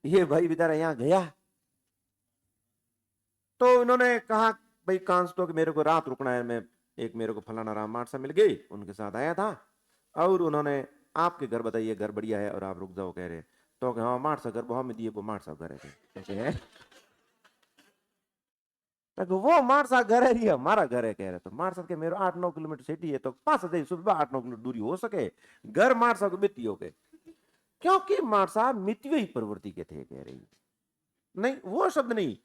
ये भाई बेचारा यहाँ गया, तो इन्होंने कहा भाई कांस तो कि मेरे को रात रुकना है, मैं एक मेरे को फलाना राम मार साहब मिल गई, उनके साथ आया था, और उन्होंने आपके घर बताइए घर बढ़िया है और आप रुक जाओ। कह रहे तो हाँ मार सा घर बहुत में दिए, वो मार सा घर है, तो वो मार सा घर है, हमारा घर है। कह रहे तो मार सा के मेरे 8-9 किलोमीटर सिटी है, तो पास सुबह 8-9 किलोमीटर दूरी हो सके, घर मार सा को बीती हो गए, क्योंकि मार साहब मितव्य ही प्रवृत्ति के थे। कह रही नहीं वो शब्द नहीं,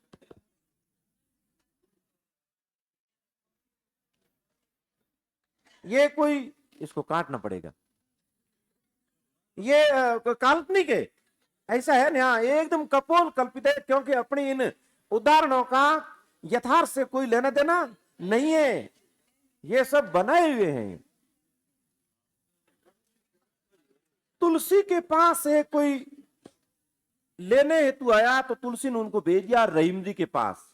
ये कोई इसको काटना पड़ेगा, ये काल्पनिक है, ऐसा है ना एकदम कपोल कल्पित है, क्योंकि अपनी इन उदाहरणों का यथार्थ से कोई लेना देना नहीं है, ये सब बनाए हुए हैं। तुलसी के पास से कोई लेने हेतु आया तो तुलसी ने उनको भेज दिया रहीम जी के पास,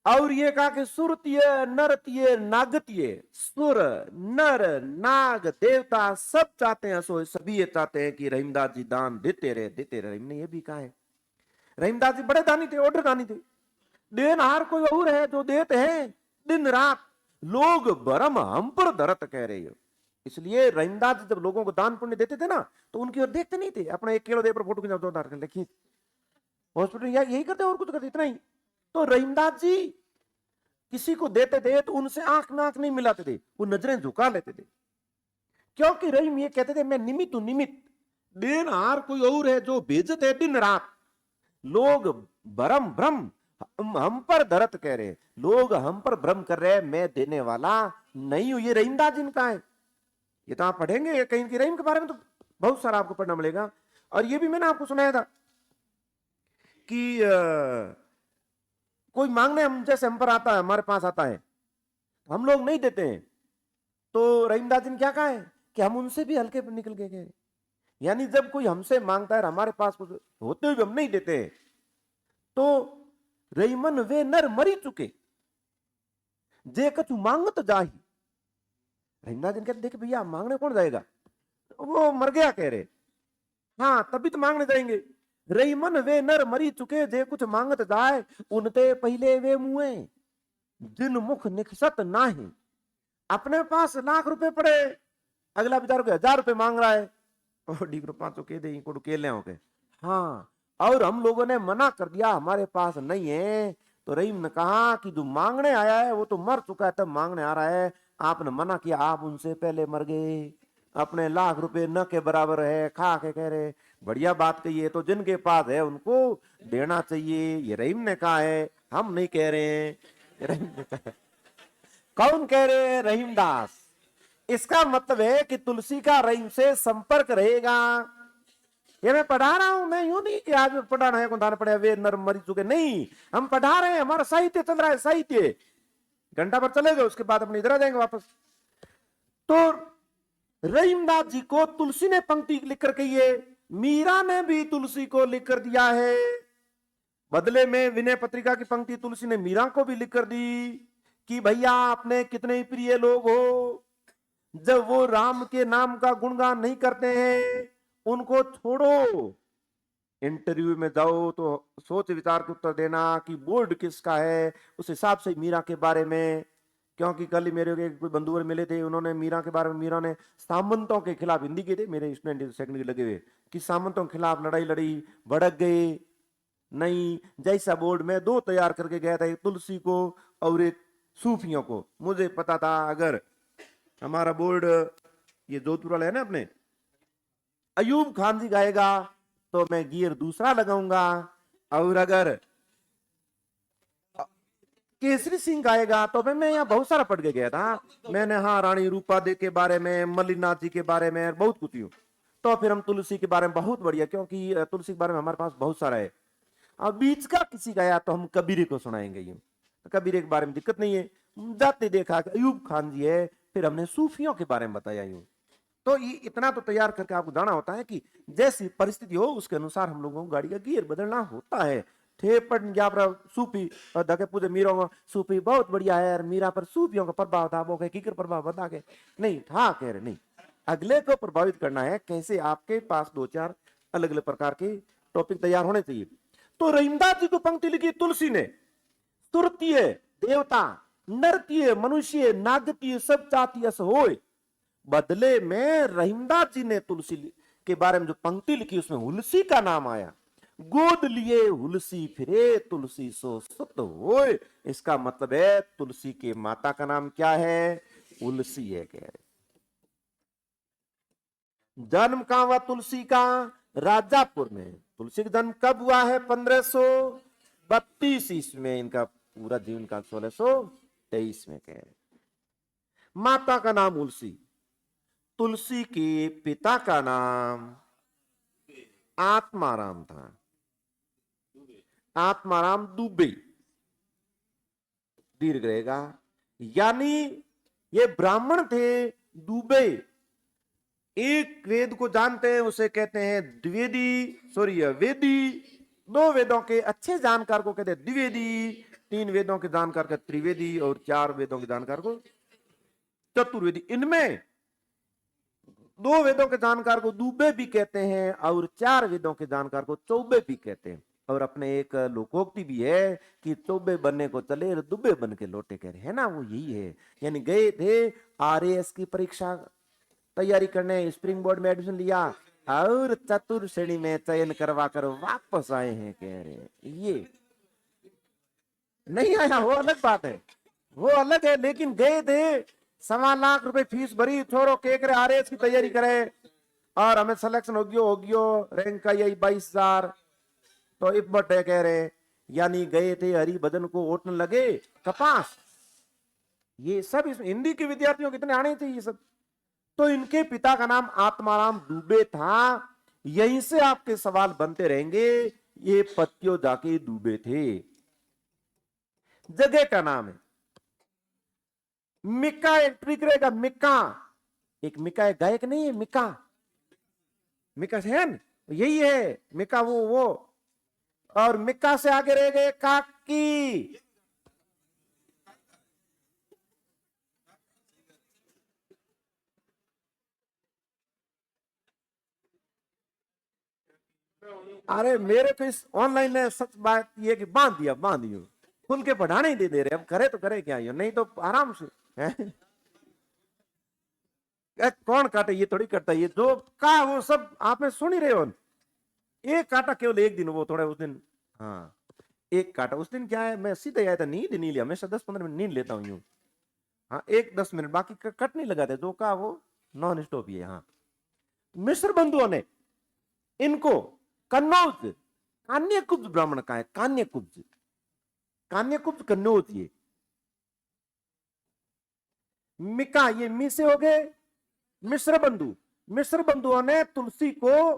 और ये कहा कि सुरतीय नरतीय नागतीय, सुर नर नाग देवता सब चाहते हैं, सो सभी ये चाहते हैं कि रहीमदास जी दान देते रहे। रहीम ने ये भी कहा है, रहीमदास जी बड़े दानी थे, ऑर्डर दानी थे, देनहार कोई और है जो देते हैं दिन रात, लोग भरम हम पर धरत। कह रहे हो, इसलिए रहीमदास जी जब लोगों को दान पुण्य देते थे ना, तो उनकी ओर देखते नहीं थे, अपना एक किलो दे पर फोटो खींच हॉस्पिटल यही करते और कुछ करते, इतना ही। तो रहीमदास जी किसी को देते थे तो उनसे आंख में आंख नहीं मिलाते थे, वो नजरें झुका लेते थे, क्योंकि रहीम ये कहते थे मैं निमित्त हूं, निमित्त, देनहार कोई और है जो भेजत है दिन रात, लोग भरम भ्रम हम पर धरत। कह रहे लोग हम पर भ्रम कर रहे हैं, मैं देने वाला नहीं हूं। ये रहीमदास जिनका है, ये तो आप पढ़ेंगे कहीं की रहीम के बारे में, तो बहुत सारा आपको पढ़ना मिलेगा। और ये भी मैंने आपको सुनाया था कि कोई मांगने हम जैसे हम पर आता है, हमारे पास आता है, हम लोग नहीं देते हैं, तो रहीमदास जी ने क्या कहा है कि हम उनसे भी हल्के पर निकल गए। यानी जब कोई हमसे मांगता है हमारे पास कुछ होते हुए हम नहीं देते, तो रहीमन वे नर मरी चुके जे कछु मांगत जाही। रहीमदास जी कहते देखे भैया मांगने कौन जाएगा, वो मर गया। कह रहे हाँ तभी तो मांगने जाएंगे। रहीमन वे नर मरी चुके जे कुछ मांगत जाए, उनते पहले वे मुए जिन मुख निखसत नाही। अपने पास लाख रुपए पड़े, अगला बेचारा को 1000 रुपए मांग रहा है, और डी 5 के दे को के ले होके, हाँ, और हम लोगों ने मना कर दिया हमारे पास नहीं है, तो रहीम ने कहा कि जो मांगने आया है वो तो मर चुका है, तब मांगने आ रहा है, आपने मना किया, आप उनसे पहले मर गए, अपने लाख रुपए न के बराबर है खा के। कह रहे बढ़िया बात कही है, तो जिनके पास है उनको देना चाहिए, ये रहीम ने कहा है, हम नहीं कह रहे हैं, रहीम ने कहा। कौन कह रहे हैं? रहीमदास। इसका मतलब है कि तुलसी का रहीम से संपर्क रहेगा। ये मैं पढ़ा रहा हूं, मैं यूं नहीं कि आज पढ़ाना है, कौन पढ़े वे नर मरी चुके, नहीं, हम पढ़ा रहे हैं, हमारा साहित्य चल रहा है, साहित्य घंटा पर चलेगा, उसके बाद अपने इधर आ जाएंगे वापस। तो रहीमदास जी को तुलसी ने पंक्ति लिख कर कही है मीरा ने भी तुलसी को लिख कर दिया है। बदले में विनय पत्रिका की पंक्ति तुलसी ने मीरा को भी लिख कर दी कि भैया आपने कितने प्रिय लोग हो, जब वो राम के नाम का गुणगान नहीं करते हैं उनको छोड़ो, इंटरव्यू में जाओ तो सोच विचार के उत्तर देना कि बोर्ड किसका है, उस हिसाब से मीरा के बारे में। क्योंकि कल मेरे कोई बंधु मिले थे, उन्होंने मीरा के बारे में, मीरा ने सामंतों के खिलाफ, हिंदी के थे मेरे स्टूडेंट सेकंड के लगे हुए, कि सामंतों के खिलाफ लड़ाई लड़ी, भड़क गए। नहीं, जैसा बोर्ड में दो तैयार करके गया था, एक तुलसी को और एक सूफियों को। मुझे पता था अगर हमारा बोर्ड ये जोधपुर वाला है ना अपने, अयूब खान जी गाएगा तो मैं गियर दूसरा लगाऊंगा, और अगर केसरी सिंह गाएगा तो मैं यहाँ बहुत सारा पढ़ के गया था मैंने। हाँ, रानी रूपा दे के बारे में, मल्लिनाथ जी के बारे में बहुत कुछ यूं। तो फिर हम तुलसी के बारे में बहुत बढ़िया, क्योंकि तुलसी के बारे में हमारे पास बहुत सारा है। अब बीच का किसी गाया तो हम कबीरे को सुनाएंगे यूं, तो कबीरे के बारे में दिक्कत नहीं है। जाते देखा कि अयूब खान जी है, फिर हमने सूफियों के बारे में बताया यूं। तो ये इतना तो तैयार करके आपको जाना होता है कि जैसी परिस्थिति हो उसके अनुसार हम लोगों को गाड़ी का गियर बदलना होता है। ठेपन या सूफी धके पूजे मीरा सूफी बहुत बढ़िया है, मीरा पर सूफियों का प्रभाव था, वो किकर प्रभाव बता के नहीं था, कह रहे नहीं, अगले को प्रभावित करना है कैसे। आपके पास दो चार अलग अलग प्रकार के टॉपिक तैयार होने चाहिए। तो रहीमदास जी को पंक्ति लिखी तुलसी ने, तुरतीय देवता, नरतीय मनुष्य, नागतीय सब जातीय होय। बदले में रहीमदास जी ने तुलसी के बारे में जो पंक्ति लिखी उसमें हुलसी का नाम आया। गोद लिए हुलसी फिरे तुलसी सो सुत होय। इसका मतलब है तुलसी के माता का नाम क्या है? हुलसी है। कह रहे जन्म कहां हुआ तुलसी का? राजापुर में। तुलसी का जन्म कब हुआ है? 1532 ईस्वी में। इनका पूरा जीवन काल 1623 में। कह रहे माता का नाम हुलसी, तुलसी के पिता का नाम आत्माराम था, आत्माराम दुबे, दीर्घ रहेगा। यानी ये ब्राह्मण थे दुबे। एक वेद को जानते हैं उसे कहते हैं द्विवेदी, वेदी। दो वेदों के अच्छे जानकार को कहते हैं द्विवेदी, तीन वेदों के जानकार को त्रिवेदी, और चार वेदों के जानकार को चतुर्वेदी। इनमें दो वेदों के जानकार को दुबे भी कहते हैं और चार वेदों के जानकार को चौबे भी कहते हैं। और अपने एक लोकोक्ति भी है कि चौबे बनने को चले और दुबे बन के लौटे, कह रहे है ना, वो यही है। यानी गए थे आरएएस की परीक्षा तैयारी करने, स्प्रिंग बोर्ड में एडमिशन लिया और चतुर श्रेणी में चयन करवा कर वापस आए हैं। कह रहे ये नहीं आया, वो अलग बात है, वो अलग है। लेकिन गए थे, 1.25 लाख रुपए फीस भरी, छोरो के करे आरएएस की तैयारी करे और हमें सिलेक्शन हो गयो, रैंक का यही 22,000। तो एक बटे कह रहे, यानी गए थे हरि बदन को ओटने लगे कपास। ये सब इसमें हिंदी के विद्यार्थियों कितने आने थे ये सब। तो इनके पिता का नाम आत्माराम दुबे था। यहीं से आपके सवाल बनते रहेंगे। ये पत्तियों जाके दुबे थे। जगह का नाम है मिक्का। एक ट्रिक रहेगा, मिक्का। एक मिक्का एक गायक नहीं है, मिक्का, मिक्का है ना, यही है मिक्का, वो। और मिक्का से आगे रह गए काकी। अरे मेरे को इस ऑनलाइन ने सच बात ये कि बांध दिया खुल के पढ़ाने ही दे रहे। अब करे तो करे क्या, ये नहीं तो आराम से है? कौन काटे, ये थोड़ी कटता, ये जो का वो सब आपने सुन ही रहे हो। एक काटा केवल एक दिन, वो थोड़ा उस दिन, हाँ एक काटा उस दिन। क्या है, मैं सीधे आया था, नींद नहीं लिया, हमेशा 10-15 मिनट नींद लेता हूँ यूं। हाँ 1-10 मिनट, बाकी कट नहीं लगाते, जो का वो नॉन स्टॉप ही है। हाँ मिस्र बंधुओं ने इनको कन्नौज, कान्यकुब्ज ब्राह्मण का है, कान्यकुब्ज कन्नौज। ये मिका, ये मी से हो गए मिस्र बंधुओं ने तुलसी को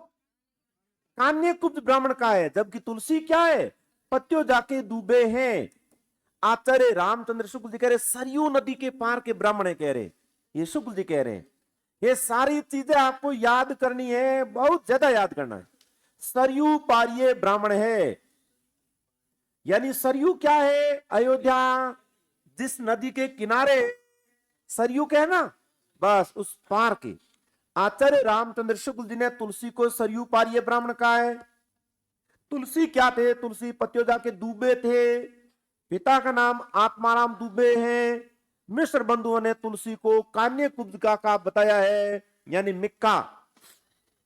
कान्यकुब्ज ब्राह्मण का है, जबकि तुलसी क्या है, पत्तियों जाके डूबे हैं। आचार्य रामचंद्र शुक्ल जी कह रहे सरयू नदी के पार के ब्राह्मण है। कह रहे ये शुक्ल जी कह रहे हैं ये सारी चीजें आपको याद करनी है, बहुत ज्यादा याद करना है। सरयू पारिये ब्राह्मण है, यानी सरयू क्या है? अयोध्या जिस नदी के किनारे सरयू के है ना, बस उस पार के आचार्य रामचंद्र शुक्ल जी ने तुलसी को सरयू पारिये ब्राह्मण कहा है। तुलसी क्या थे? तुलसी पत्योजा के दूबे थे, पिता का नाम आत्माराम दुबे है। मिश्र बंधुओं ने तुलसी को कान्य कुब्ज का बताया है, यानी मिक्का।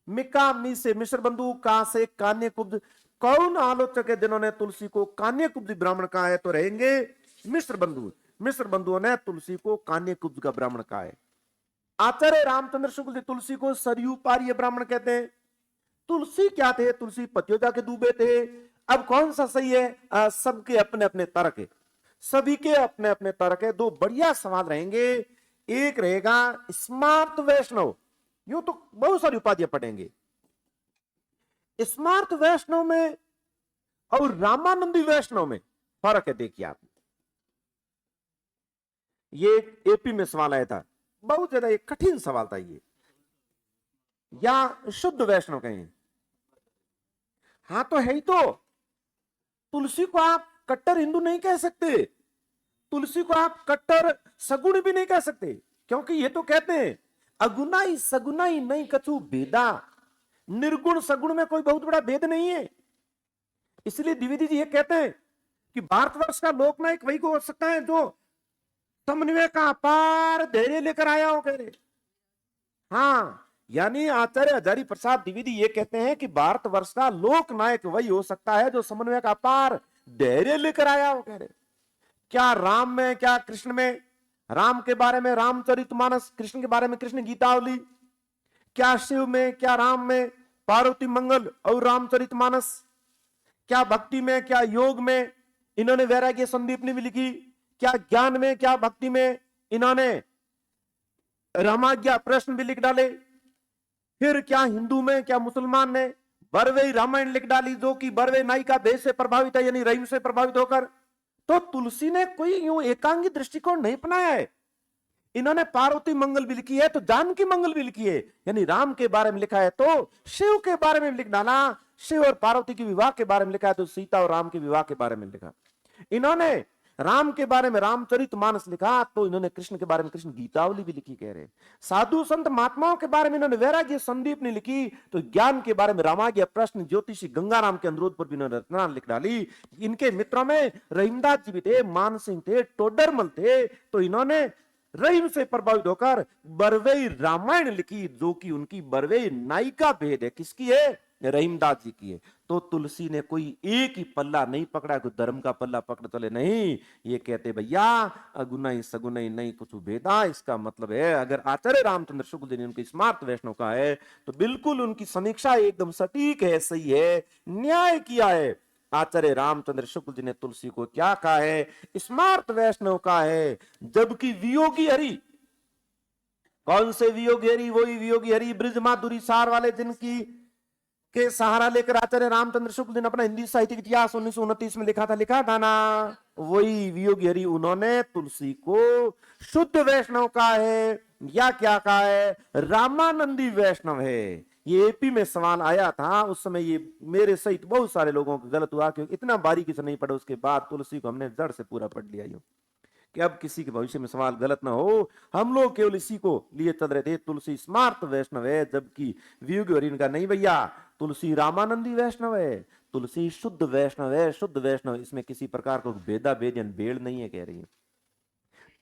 मिक्का मी से मिश्र बंधु, का से कान्य कुब्ज। कौन आलोचक है जिन्होंने तुलसी को कान्य कुब्ज ब्राह्मण कहा है? तो रहेंगे मिश्र बंधु। मिश्र बंधुओं ने तुलसी को कान्य कुब्ज का ब्राह्मण कहा है। आचार्य रामचंद्र शुक्ल जी तुलसी को सरयू पारिय ब्राह्मण कहते हैं। तुलसी क्या थे? तुलसी पत्योजा के दूबे थे। अब कौन सा सही है? सबके अपने अपने तर्क है, सभी के अपने अपने तर्क है। दो बढ़िया सवाल रहेंगे। एक रहेगा स्मार्त वैष्णव, यूं तो बहुत सारी उपाधियां पढ़ेंगे। स्मार्त वैष्णव में और रामानंदी वैष्णव में फर्क है। देखिए आप, ये एपी में सवाल आया था, बहुत ज्यादा एक कठिन सवाल था ये। या शुद्ध वैष्णव कहें, हाँ तो है ही। तो तुलसी को आप कट्टर हिंदू नहीं कह सकते, तुलसी को आप कट्टर सगुण भी नहीं कह सकते, क्योंकि ये तो कहते हैं अगुनाई सगुनाई नहीं कछु भेदा, निर्गुण सगुण में कोई बहुत बड़ा भेद नहीं है। इसलिए द्विवेदी जी ये कहते हैं कि भारतवर्ष का लोकनायक वही को हो सकता है जो समन्वय का अपार धैर्य लेकर आया हो, कह रहे। हाँ, यानी आचार्य हजारी प्रसाद द्विवेदी ये कहते हैं कि भारतवर्ष का लोकनायक वही हो सकता है जो समन्वय का अपार धैर्य लेकर आया हो, कह रहे। क्या राम में, क्या कृष्ण में? राम के बारे में रामचरितमानस, कृष्ण के बारे में कृष्ण गीतावली। क्या शिव में, क्या राम में पार्वती मंगल और रामचरितमानस। क्या भक्ति में, क्या योग में इन्होंने वैराग्य संदीपनी भी लिखी। क्या ज्ञान में, क्या भक्ति में इन्होंने रामाज्ञा प्रश्न भी लिख डाले। फिर क्या हिंदू में, क्या मुसलमान ने बरवे रामायण लिख डाली, जो कि बरवे नायिका भेद से प्रभावित है, यानी रहीम से प्रभावित होकर। तो तुलसी ने कोई यूं एकांगी दृष्टिकोण नहीं अपनाया है। इन्होंने पार्वती मंगल भी लिखी है तो जानकी मंगल भी लिखी है, यानी राम के बारे में लिखा है तो शिव के बारे में लिख डाला। शिव और पार्वती के विवाह के बारे में लिखा है तो सीता और राम के विवाह के बारे में लिखा। इन्होंने राम के बारे में रामचरितमानस लिखा तो इन्होंने कृष्ण के बारे में कृष्ण गीतावली भी लिखी, कह रहे। साधु संत महात्माओं के बारे में इन्होंने वैराग्य संदीप ने लिखी, तो ज्ञान के बारे में रामाज्ञा प्रश्न ज्योतिषी गंगाराम के अनुरोध पर भी इन्होंने रचना लिख डाली। इनके मित्रों में रहीमदास जी भी थे, मान सिंह थे, टोडरमल थे, तो इन्होंने रहीम से प्रभावित होकर बरवे रामायण लिखी, जो कि उनकी बरवे नायिका भेद है। किसकी है? रहीमदास जी की है। तो तुलसी ने कोई एक ही पल्ला नहीं पकड़ा, कोई धर्म का पल्ला पकड़ चले नहीं। ये कहते भैया अगुनाई सगुनाई नहीं कुछ भेदा। इसका मतलब है अगर आचार्य रामचंद्र शुक्ल जी ने उनकी स्मार्त वैष्णव का है तो बिल्कुल उनकी समीक्षा एकदम सटीक है, सही है, न्याय किया है। आचार्य रामचंद्र शुक्ल जी ने तुलसी को क्या कहा है? स्मार्त वैष्णव का है। जबकि वियोगी हरि, कौन से वियोगी हरि? वही वियोगी हरि ब्रिज माधुरी सार वाले, जिनकी के सहारा लेकर आचार्य रामचंद्र शुक्ल जी ने अपना हिंदी साहित्यिक इतिहास 1929 में लिखा था ना, वही वियोगी हरि। उन्होंने तुलसी को शुद्ध वैष्णव कहा है या क्या कहा है? रामानंदी वैष्णव है। ये एपी में सवाल आया था उस समय, ये मेरे सहित बहुत सारे लोगों को गलत हुआ, क्योंकि इतना बारीकी से नहीं पढ़ा। उसके बाद तुलसी को हमने जड़ से पूरा पढ़ लिया यूं कि अब किसी के भविष्य में सवाल गलत ना हो। हम लोग केवल इसी को लिए चल रहे थे, तुलसी स्मार्त वैष्णव है, जबकि वियोगी हरि का नहीं भैया, तुलसी रामानंदी वैष्णव है, तुलसी शुद्ध वैष्णव है। शुद्ध वैष्णव, इसमें किसी प्रकार का भेदा भेद या भेड़ नहीं है, कह रही है।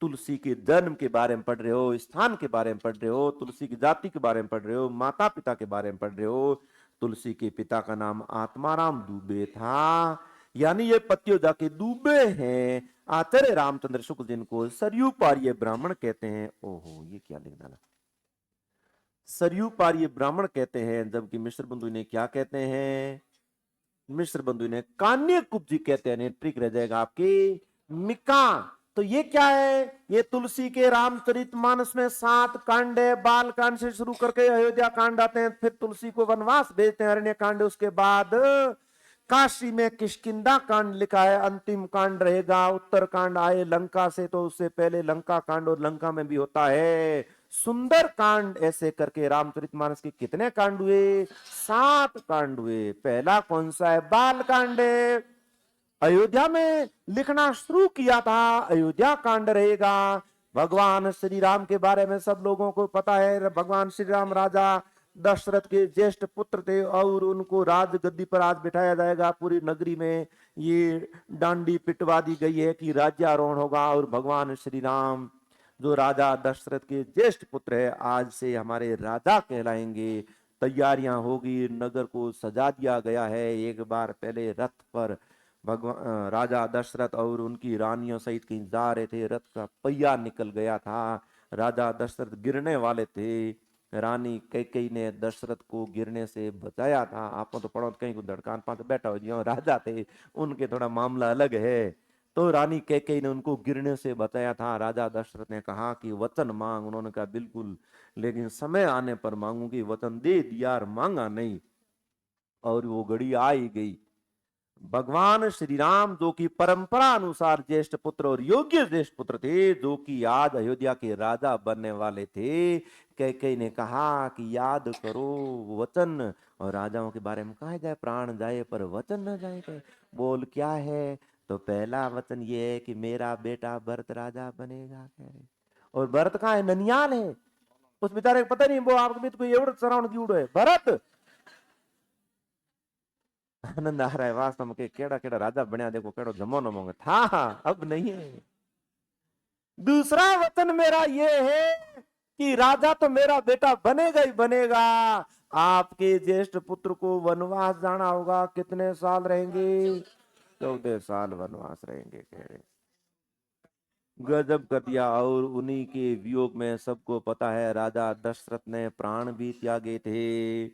तुलसी के जन्म के बारे में पढ़ रहे हो, स्थान के बारे में पढ़ रहे हो, तुलसी की जाति के बारे में पढ़ रहे हो, माता पिता के बारे में पढ़ रहे हो। तुलसी के पिता का नाम आत्माराम दुबे था, यानी ये पत्योजा के दुबे हैं। आचार्य रामचंद्र शुक्ल जिनको सरयू पारिय ब्राह्मण कहते हैं। ओहो, ये क्या लिख डाला? सरयू पारिय ब्राह्मण कहते हैं, जबकि मिश्र बंधु ने क्या कहते हैं? मिश्र बंधु ने कान्य कुब्जी कहते हैं। ट्रिक रह जाएगा आपकी मिका। तो ये क्या है? ये तुलसी के रामचरितमानस में 7 कांड है। बाल कांड से शुरू करके अयोध्या कांड आते हैं, फिर तुलसी को वनवास भेजते हैं, अरण्य कांड, उसके बाद काशी में किष्किंधा कांड लिखा है, अंतिम कांड रहेगा उत्तर कांड। आए लंका से तो उससे पहले लंका कांड, और लंका में भी होता है सुंदर कांड ऐसे करके रामचरितमानस के कितने कांड हुए? 7 कांड हुए। पहला कौन सा है? बाल कांड है। अयोध्या में लिखना शुरू किया था, अयोध्या कांड रहेगा। भगवान श्री राम के बारे में सब लोगों को पता है। भगवान श्री राम राजा दशरथ के ज्येष्ठ पुत्र थे और उनको राज गद्दी पर आज बिठाया जाएगा। पूरी नगरी में ये डांडी पिटवा दी गई है कि राज्यारोहण होगा और भगवान श्री राम जो राजा दशरथ के ज्येष्ठ पुत्र है आज से हमारे राजा कहलाएंगे। तैयारियां होगी, नगर को सजा दिया गया है। एक बार पहले रथ पर भगवान राजा दशरथ और उनकी रानियों सहित कहीं जा रहे थे, रथ का पहिया निकल गया था, राजा दशरथ गिरने वाले थे। रानी कैकेयी ने दशरथ को गिरने से बचाया था। आपको तो पढ़ो कहीं को धड़कान पास बैठा हो, जो राजा थे उनके थोड़ा मामला अलग है। तो रानी कैकेयी ने उनको गिरने से बचाया था। राजा दशरथ ने कहा कि वचन मांग। उन्होंने कहा बिल्कुल, लेकिन समय आने पर मांगूंगी। वचन दे दिया और मांगा नहीं, और वो घड़ी आ ही गई। भगवान श्री राम जो कि परंपरा अनुसार ज्येष्ठ पुत्र और योग्य ज्येष्ठ पुत्र थे, जो कि आज अयोध्या के राजा बनने वाले थे, कैकेयी ने कहा कि याद करो वचन। और राजाओं के बारे में कहा जाए प्राण जाए पर वचन न जाए। बोल क्या है? तो पहला वचन ये है कि मेरा बेटा भरत राजा बनेगा। और भरत कहाँ है? ननियाल है। उस बेचारे को पता नहीं, वो आपके बीच कोई एवढ सराउंड की है भरत। आनंद आ रहा है वास्तव में, केड़ा केड़ा राजा बनया, देखो केड़ो जमानो मोंगे था। अब नहीं है। दूसरा वचन मेरा ये है कि राजा तो मेरा बेटा बनेगा ही बनेगा। आपके ज्येष्ठ पुत्र को वनवास जाना होगा। कितने साल रहेंगे? 14 साल वनवास रहेंगे, कह रहे। गजब कर दिया। और उन्हीं के वियोग में सबको पता है राजा दशरथ ने प्राण भी त्यागे थे।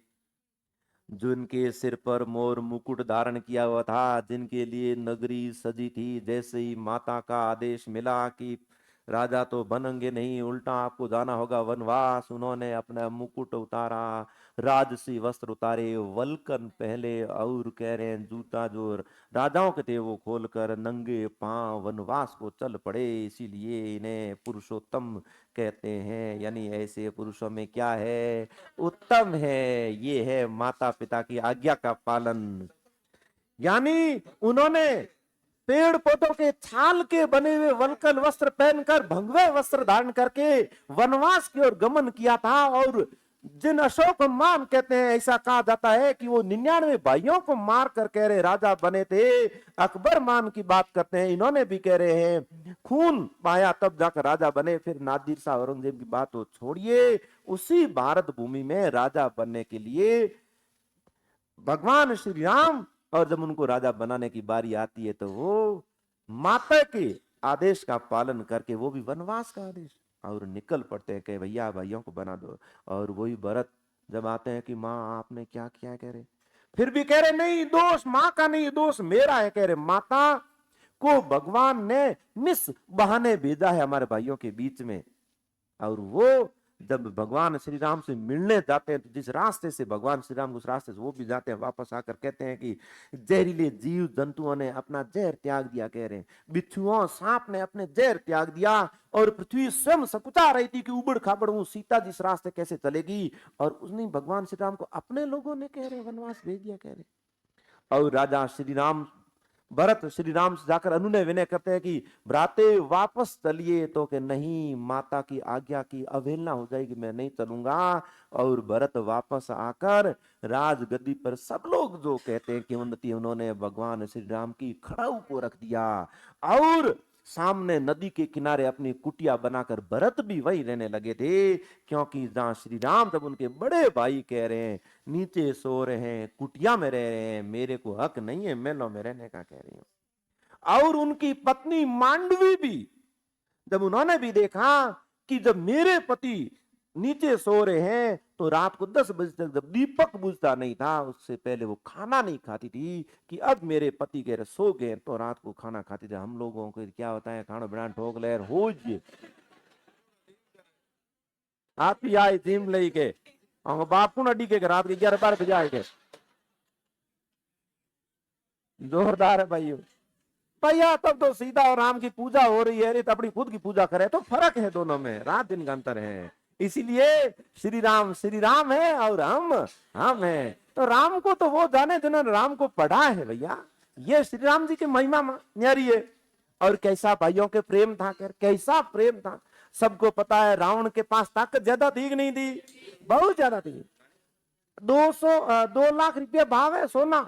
जिनके सिर पर मोर मुकुट धारण किया हुआ था, जिनके लिए नगरी सजी थी, जैसे ही माता का आदेश मिला कि राजा तो बनेंगे नहीं, उल्टा आपको जाना होगा वनवास, उन्होंने अपना मुकुट उतारा, राजसी वस्त्र उतारे, वल्कन पहले, और कह रहे हैं जूता जो राजाओं के थे वो खोलकर नंगे पांव वनवास को चल पड़े। इसीलिए इन्हें पुरुषोत्तम कहते हैं। यानी ऐसे पुरुषों में क्या है? उत्तम है। ये है माता पिता की आज्ञा का पालन। यानी उन्होंने पेड़ पौधों के छाल के बने हुए वल्कल वस्त्र पहनकर, भगवे वस्त्र धारण करके वनवास की ओर गमन किया था। और जिन अशोक मान कहते हैं, ऐसा कहा जाता है कि वो 99 भाइयों को मार कर कह रहे राजा बने थे। अकबर मान की बात करते हैं, इन्होंने भी कह रहे हैं खून पाया तब जाकर राजा बने। फिर नादिर शाह औरंगजेब की बात तो छोड़िए, उसी भारत भूमि में राजा बनने के लिए भगवान श्री राम, और जब उनको राजा बनाने की बारी आती है तो वो माता के आदेश का पालन करके, वो भी वनवास का आदेश, और निकल पड़ते हैं कि भैया भाइयों को बना दो। और वही भरत जब आते हैं कि माँ आपने क्या किया, कह रहे, फिर भी कह रहे नहीं, दोष माँ का नहीं, दोष मेरा है। कह रहे माता को भगवान ने मिस बहाने भेजा है हमारे भाइयों के बीच में। और वो जब भगवान श्री राम से मिलने जाते हैं तो जिस रास्ते से भगवान श्री राम उस रास्ते से वो भी जाते हैं, वापस आकर कहते हैं कि जहरीले जीव जंतुओं ने अपना जहर त्याग दिया। कह रहे हैं बिच्छुओं सांप ने अपने जहर त्याग दिया, और पृथ्वी स्वयं सकुचा रही थी कि उबड़ खाबड़ वो सीता जिस रास्ते कैसे चलेगी। और उसने भगवान श्री राम को अपने लोगों ने कह रहे वनवास भेज दिया। कह रहे और राजा श्री राम भरत श्री राम से जाकर अनुनय विनय करते हैं कि भ्राते वापस चलिए। तो कि नहीं, माता की आज्ञा की अवहेलना हो जाएगी, मैं नहीं चलूंगा। और भरत वापस आकर राजगद्दी पर सब लोग जो कहते हैं कि उन्नति, उन्होंने भगवान श्री राम की खड़ाऊ को रख दिया, और सामने नदी के किनारे अपनी कुटिया बनाकर भरत भी वही रहने लगे थे। क्योंकि जहां श्री राम जब उनके बड़े भाई कह रहे हैं नीचे सो रहे हैं, कुटिया में रह रहे हैं, मेरे को हक नहीं है महलों में रहने का, कह रही हूं। और उनकी पत्नी मांडवी भी, जब उन्होंने भी देखा कि जब मेरे पति नीचे सो रहे हैं तो रात को 10 बजे तक जब दीपक बुझता नहीं था, उससे पहले वो खाना नहीं खाती थी, कि अब मेरे पति कह रहे सो गए तो रात को खाना खाती थी। हम लोगों को क्या होता है, खाना बना ठोक ले हो जी आप ही आए जिम लेके बापू नडी के रात के 11-12 बजे आए के। जोरदार है भाई भैया। तब तो सीता और राम की पूजा हो रही है, तो अपनी खुद की पूजा करे, तो फर्क है दोनों में, रात दिन का अंतर है। इसीलिए श्री राम है और हम है। तो राम को तो वो जाने जिन्होंने राम को पढ़ा है भैया। ये श्री राम जी की महिमा न्यारी है। और कैसा भाइयों के प्रेम था, कैसा प्रेम था। सबको पता है रावण के पास ताकत ज्यादा थी कि नहीं थी? बहुत ज्यादा थी। 2 लाख रुपया भाव है सोना।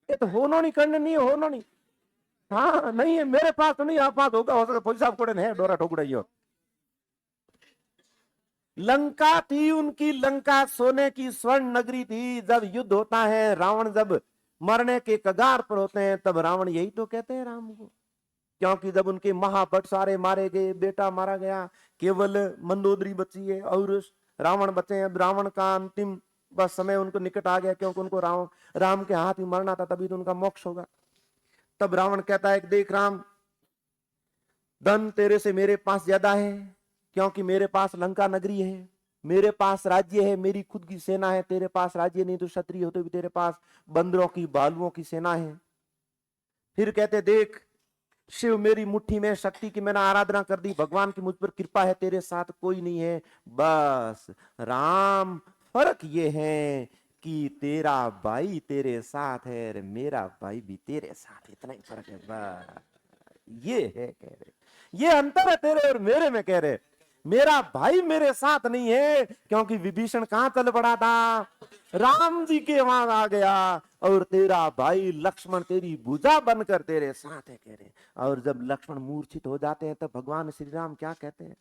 ये तो होनो नहीं, करने नहीं, होनो नहीं। हाँ नहीं है, मेरे पास तो नहीं, आप पास होगा, हो सकता पुलिस साहब कोड़े है डोरा ठोकड़ाई हो। लंका थी उनकी, लंका सोने की स्वर्ण नगरी थी। जब युद्ध होता है, रावण जब मरने के कगार पर होते हैं, तब रावण यही तो कहते हैं राम को। क्योंकि जब उनके महाभट सारे मारे गए, बेटा मारा गया, केवल मंदोदरी बची है और रावण बचे हैं। अब रावण का अंतिम बस समय उनको निकट आ गया, क्योंकि उनको राम के हाथ में मरना था, तभी तो उनका मोक्ष होगा। तब रावण कहता है कि देख राम, धन तेरे से मेरे पास ज्यादा है, क्योंकि मेरे पास लंका नगरी है, मेरे पास राज्य है, मेरी खुद की सेना है। तेरे पास राज्य नहीं तो क्षत्रिय होते भी तेरे पास बंदरों की, भालुओं की सेना है। फिर कहते देख शिव मेरी मुट्ठी में शक्ति की मैंने आराधना कर दी, भगवान की मुझ पर कृपा है, तेरे साथ कोई नहीं है। बस राम, फर्क ये है कि तेरा भाई तेरे साथ है और मेरा भाई भी तेरे साथ, इतना ही फर्क है। बस ये है, कह रहे ये अंतर है तेरे और मेरे में। कह रहे मेरा भाई मेरे साथ नहीं है, क्योंकि विभीषण कहां चल पड़ा था? राम जी के वहां आ गया। और तेरा भाई लक्ष्मण तेरी भुजा बनकर तेरे साथ है, कह रहे। और जब लक्ष्मण मूर्छित हो जाते हैं, तब भगवान श्री राम क्या कहते हैं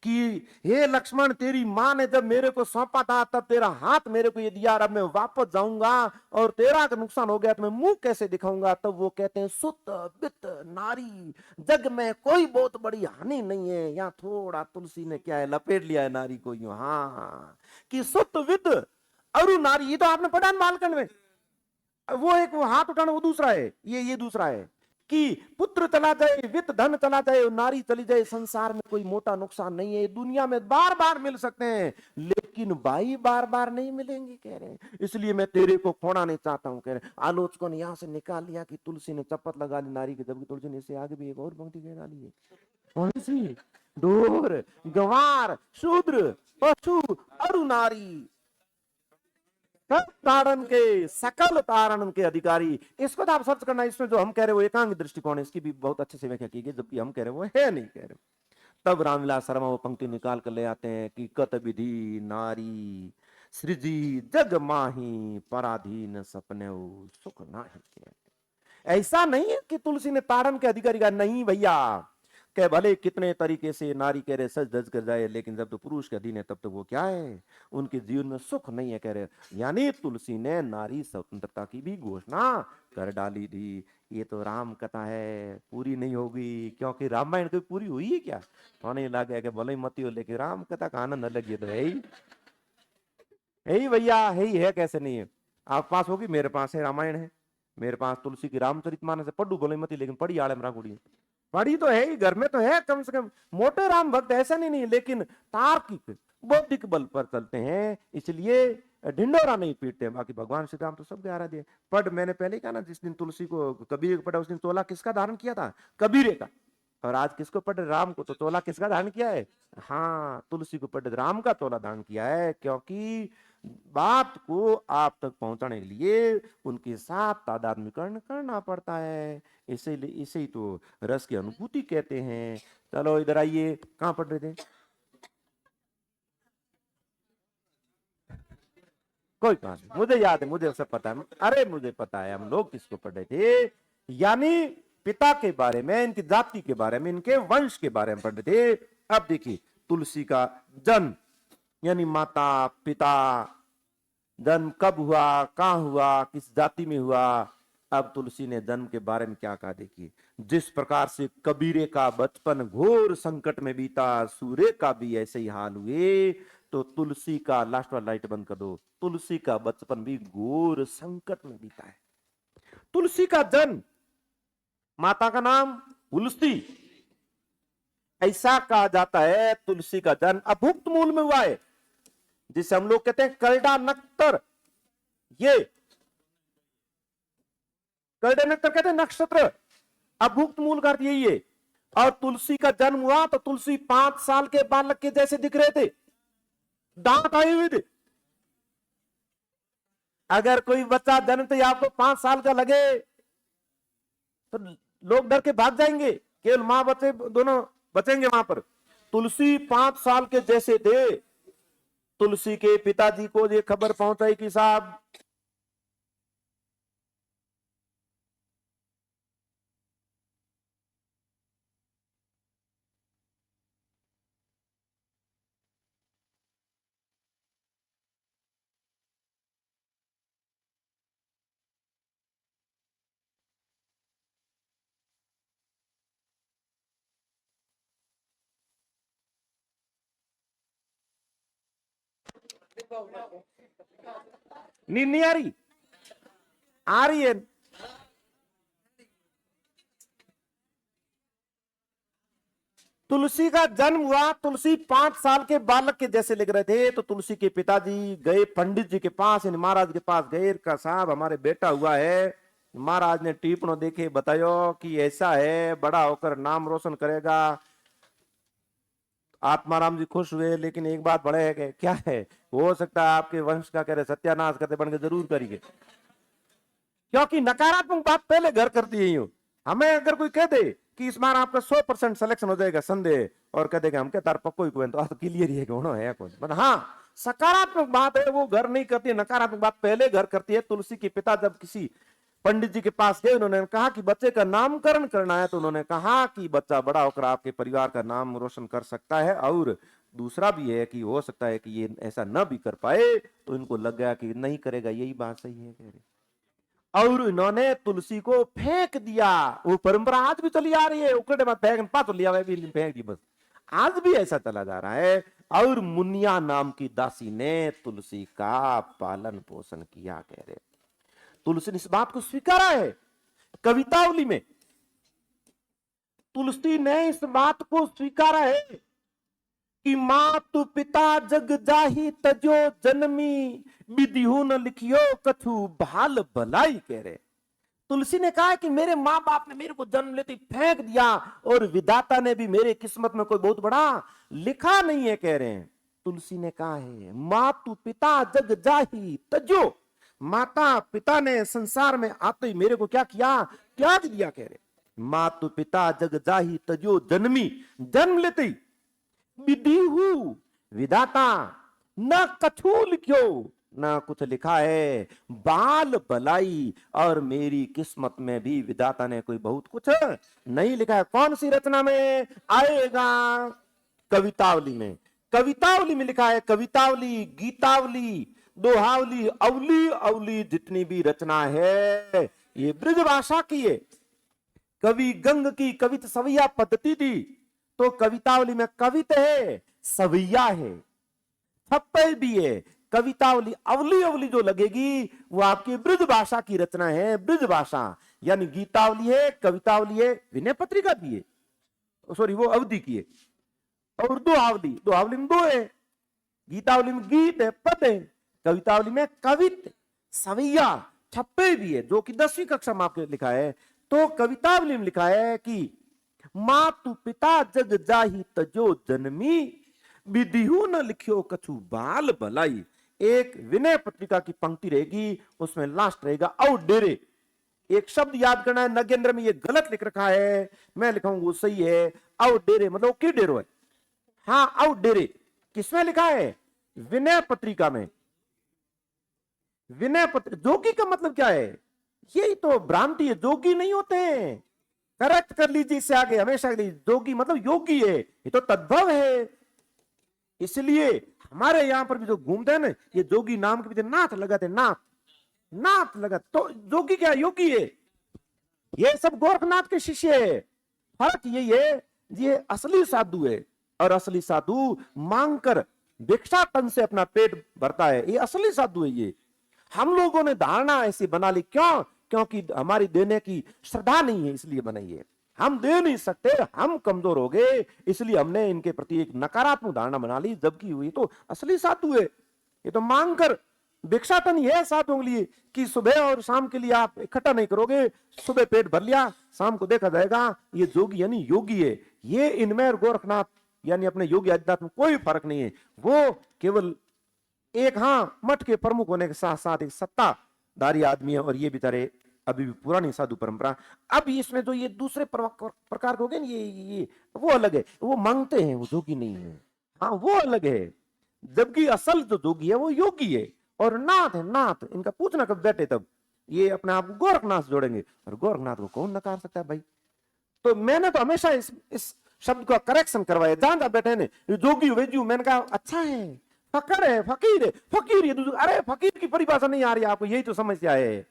कि हे लक्ष्मण, तेरी मां ने जब मेरे को सौंपा था, तब तेरा हाथ मेरे को ये दिया, अब मैं वापस जाऊंगा और तेरा का नुकसान हो गया तो मैं मुंह कैसे दिखाऊंगा? तब वो कहते हैं सुत बित नारी, जग में कोई बहुत बड़ी हानि नहीं है। यहाँ थोड़ा तुलसी ने क्या है, लपेट लिया है नारी को यूं, हाँ, कि सुत विद अरु नारी। ये तो आपने पढ़ा बालखंड में। वो एक वो हाथ उठाना वो दूसरा है, ये दूसरा है कि पुत्र चला जाए, वित्त धन चला जाए, नारी चली जाए, संसार में कोई मोटा नुकसान नहीं है। दुनिया में बार बार मिल सकते हैं, लेकिन भाई बार बार नहीं मिलेंगे, कह रहे हैं। इसलिए मैं तेरे को खोना नहीं चाहता हूं, कह रहे। आलोचकों ने यहां से निकाल लिया कि तुलसी ने चपत लगा ली नारी की, जबकि तुलसी ने इससे आगे भी एक और पंक्ति कह डाली है। कौन सी? ढोर, गंवार, शूद्र, पशु और नारी, तारण के, सकल तारण के अधिकारी। इसको तो आप सर्च करना, इसमें जो हम कह रहे हैं वो एकांग दृष्टिकोण है, इसकी भी बहुत अच्छे से व्याख्या की गई, जबकि हम कह रहे हैं वो है नहीं, कह रहे। तब रामविलास शर्मा वो पंक्ति निकाल कर ले आते हैं कि कत विधि नारी सृजी जग माही, पराधीन सपने सुख नाही। ऐसा नहीं है कि तुलसी ने तारण के अधिकारी का, नहीं भैया। कह भले कितने तरीके से नारी कह रहे सज धज कर जाए, लेकिन जब तो पुरुष के अधीन है, तब तो वो क्या है, उनके जीवन में सुख नहीं है, कह रहे। यानी तुलसी ने नारी स्वतंत्रता की भी घोषणा कर डाली थी। ये तो राम कथा है, पूरी नहीं होगी, क्योंकि रामायण कोई पूरी हुई है क्या? तो नहीं लगे कि भले मती हो, लेकिन राम कथा का आनंद अलग है। तो है ही भैया, है ही है, कैसे नहीं है। आप पास होगी, मेरे पास है, रामायण है मेरे पास, तुलसी की रामचरितमानस है, पढ़ू बोले मती, लेकिन पढ़ी आड़े मरा गुड़ी, पढ़ी तो है ही, घर में तो है कम से कम। मोटे राम भक्त ऐसा नहीं, लेकिन तार्किक बौद्धिक बल पर चलते हैं, इसलिए ढिंडोरा नहीं पीटते। बाकी भगवान श्री राम तो सबके आराध्य। पढ़, मैंने पहले कहा ना, जिस दिन तुलसी को कबीर को पढ़ा, उस दिन तोला किसका धारण किया था? कबीरे का। और आज किसको पढ़? राम को। तो तोला किसका धारण किया है? हाँ, तुलसी को पढ़ राम का तोला धारण किया है, क्योंकि बात को आप तक पहुंचाने के लिए उनके साथ तादात्म्यकरण करना पड़ता है। इसीलिए इसे ही तो रस की अनुभूति कहते हैं। चलो इधर आइए, कहां पढ़ रहे थे? कोई बात नहीं, मुझे याद है, मुझे सब पता है। अरे मुझे पता है हम लोग किसको पढ़ रहे थे। यानी पिता के बारे में, इनकी जाति के बारे में, इनके वंश के बारे में पढ़ रहे थे। अब देखिए तुलसी का जन्म, यानी माता पिता, जन्म कब हुआ, कहां हुआ, किस जाति में हुआ। अब तुलसी ने जन्म के बारे में क्या कहा, देखिए। जिस प्रकार से कबीरे का बचपन घोर संकट में बीता, सूर्य का भी ऐसे ही हाल हुए। तो तुलसी का, लास्ट वाला लाइट बंद कर दो, तुलसी का बचपन भी घोर संकट में बीता है। तुलसी का जन्म, माता का नाम तुलसी, ऐसा कहा जाता है। तुलसी का जन्म अभुक्त मूल में हुआ है, जिसे हम लोग कहते हैं करडा नक्तर। ये करडा नक्तर कहते हैं नक्षत्र, अभुक्त मूल का अर्थ यही है। और तुलसी का जन्म हुआ तो तुलसी 5 साल के बालक के जैसे दिख रहे थे। दांत आए हुए थे। अगर कोई बच्चा जन्मते ही आपको 5 साल का लगे तो लोग डर के भाग जाएंगे, केवल मां बच्चे दोनों बचेंगे वहां पर। तुलसी 5 साल के जैसे थे। तुलसी के पिताजी को ये खबर पहुंचाई कि साहब नींद नहीं आ रही है। तुलसी का जन्म हुआ, तुलसी 5 साल के बालक के जैसे लग रहे थे। तो तुलसी के पिताजी गए पंडित जी के पास, यानी महाराज के पास गए, का साहब हमारे बेटा हुआ है। महाराज ने टिप्पणों देखे, बतायो कि ऐसा है, बड़ा होकर नाम रोशन करेगा। आत्माराम जी खुश हुए, लेकिन एक बात बड़े है कि क्या है, हो सकता है आपके वंश का कह रहे सत्यानाश करते बन के जरूर करेंगे, क्योंकि नकारात्मक बात पहले घर करती है। हमें अगर कोई कह दे कि इस बार आपका 100% सिलेक्शन हो जाएगा संदेह, और कह देगा हम क्या तार पक्को ही तो क्लियर ही है कि होना है कौन, हाँ सकारात्मक बात है वो घर नहीं करती है, नकारात्मक बात पहले घर करती है। तुलसी के पिता जब किसी पंडित जी के पास गए, उन्होंने कहा कि बच्चे का नामकरण करना है, तो उन्होंने कहा कि बच्चा बड़ा होकर आपके परिवार का नाम रोशन कर सकता है, और दूसरा भी है कि हो सकता है कि ये ऐसा न भी कर पाए। तो इनको लग गया कि नहीं करेगा, यही बात सही है कह रहे, और इन्होंने तुलसी को फेंक दिया। वो परंपरा आज भी चली आ रही है, उकड़े में फेंक पा तो लिया फेंक दी, बस आज भी ऐसा चला जा रहा है। और मुनिया नाम की दासी ने तुलसी का पालन पोषण किया कह रहे। तुलसी ने इस बात को स्वीकारा है। कवितावली में तुलसी ने इस बात को स्वीकारा है कि मातु पिता जग जाही तजो जन्मी, विधिहु न लिखियो कछु भाल भलाई कह रहे। तुलसी ने कहा कि मेरे माँ बाप ने मेरे को जन्म लेते फेंक दिया, और विधाता ने भी मेरे किस्मत में कोई बहुत बड़ा लिखा नहीं है कह रहे हैं। तुलसी ने कहा है मातु पिता जग जाही तजो, माता पिता ने संसार में आते ही मेरे को क्या किया, त्याग दिया कह रहे। मातु पिता जग जाही तजो जन्मी, जन्म लेते ही विधिहु विधाता न कछु लिखियो, ना कुछ लिखा है बाल भलाई, और मेरी किस्मत में भी विधाता ने कोई बहुत कुछ नहीं लिखा है। कौन सी रचना में आएगा, कवितावली में। कवितावली में लिखा है, कवितावली, गीतावली, दोहावली, अवली अवली जितनी भी रचना है ये ब्रज भाषा की है। कवि गंग की कवित सवैया पद्धति थी, तो कवितावली में कवित है, सवैया है, छप्पे भी है। कवितावली अवली अवली जो लगेगी वो आपकी ब्रज भाषा की रचना है, ब्रज भाषा, यानी गीतावली है, कवितावली है, विनय पत्रिका भी है, सॉरी वो अवधि की है। और दोहावली, दोहावली में दो है, गीतावली में गीत है, पद है, कवितावली में कवित, सवैया, छप्पे भी है, जो कि 10वीं कक्षा में आपके लिखा है। तो कवितावली में लिखा है कि मातु पिता जग जाही तजो जन्मी, विधिहु न लिखियो कछु बाल भलाई। एक विनय पत्रिका की पंक्ति रहेगी, उसमें लास्ट रहेगा औ डेरे। एक शब्द याद करना है, नगेंद्र में ये गलत लिख रखा है, मैं लिखाऊंगा वो सही है। औ डेरे मतलब की डेरो है, हाँ औ डेरे किसमें लिखा है, विनय पत्रिका में। विनय पत्र, जोगी का मतलब क्या है, यही तो भ्रांति है, जोगी नहीं होते हैं, करेक्ट कर लीजिए इससे आगे हमेशा। जोगी मतलब योगी है, ये तो तद्भव है। इसलिए हमारे यहां पर भी जो घूमते हैं ना, ये जोगी नाम के पीछे नाथ लगाते, नाथ नाथ लगाते, तो जोगी क्या, योगी है। ये सब गोरखनाथ के शिष्य है। फर्क यही है, ये असली साधु है, और असली साधु मांगकर भिक्षाटन से अपना पेट भरता है, ये असली साधु है। ये हम लोगों ने धारणा ऐसी बना ली, क्यों, क्योंकि हमारी देने की श्रद्धा नहीं है, इसलिए बनाई है। हम दे नहीं सकते, हम कमजोर हो गए, इसलिए हमने इनके प्रति एक नकारात्मक धारणा बना ली, जबकि हुई तो असली साधु है। ये तो मांग कर भिक्षाटन ही है साधुओं के लिए, कि सुबह और शाम के लिए आप इकट्ठा नहीं करोगे, सुबह पेट भर लिया, शाम को देखा जाएगा। ये जोगी यानी योगी है। ये इनमें और गोरखनाथ यानी अपने योगी आध्यात्म कोई फर्क नहीं है। वो केवल एक, हाँ, मठ के प्रमुख होने के साथ साथ एक सत्ताधारी आदमी है, और ये बेचारे अभी भी पुरानी साधु परंपरा। अब इसमें जो ये दूसरे प्रकार के हो गए ना, ये वो अलग है, वो मांगते हैं, वो जोगी नहीं है। हाँ, वो अलग है। जबकि असल जो जोगी है वो योगी है, और नाथ है, नाथ। इनका पूछना कब बैठे तब ये अपने आप को गोरखनाथ जोड़ेंगे, और गोरखनाथ को कौन नकार सकता है भाई। तो मैंने तो हमेशा इस शब्द का करेक्शन करवाया, जहां जहां बैठे ने जोगी वेजू, मैंने कहा अच्छा है, फकर है, फकीर है, फकीर ये अरे फकीर की परिभाषा नहीं आ रही आपको, यही तो समस्या है।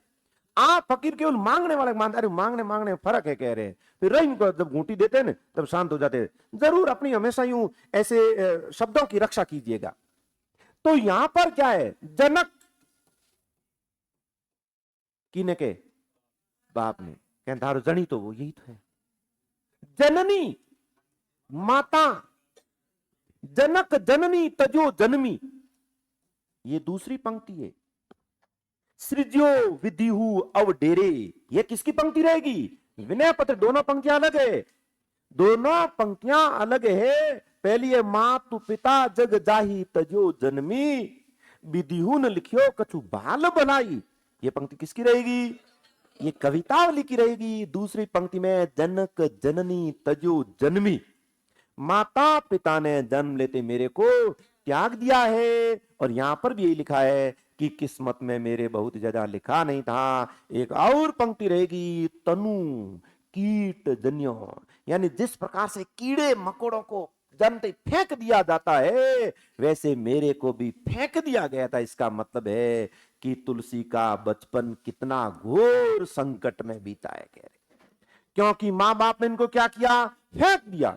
आप फकीर केवल मांगने वाले मानते, अरे मांगने मांगने में फर्क है कह रहे हैं। फिर रहीम को जब घूंटी देते हैं ना तब शांत हो जाते हैं। जरूर अपनी हमेशा यूं ऐसे शब्दों की रक्षा कीजिएगा। तो यहां पर क्या है, जनक किने के बाप ने कह धारो जनी, तो वो यही तो है, जननी माता। जनक जननी तजो जन्मी, ये दूसरी पंक्ति है। सृज्यो विधिहु अव डेरे, ये किसकी पंक्ति रहेगी, विनय पत्र। दोनों पंक्तियां अलग है, दोनों पंक्तियां अलग है। पहली है मातु पिता जग जाही तजो जन्मी, विधिहु न लिखियो कछु बाल बनाई, ये पंक्ति किसकी रहेगी, ये कवितावली की रहेगी। दूसरी पंक्ति में जनक जननी तजो जन्मी, माता पिता ने जन्म लेते मेरे को त्याग दिया है। और यहां पर भी यही लिखा है कि किस्मत में मेरे बहुत ज्यादा लिखा नहीं था। एक और पंक्ति रहेगी, तनु कीट जन्यो, यानी जिस प्रकार से कीड़े मकोड़ों को जन्मते फेंक दिया जाता है, वैसे मेरे को भी फेंक दिया गया था। इसका मतलब है कि तुलसी का बचपन कितना घोर संकट में बीता है, कह रहे, क्योंकि माँ बाप ने इनको क्या किया, फेंक दिया।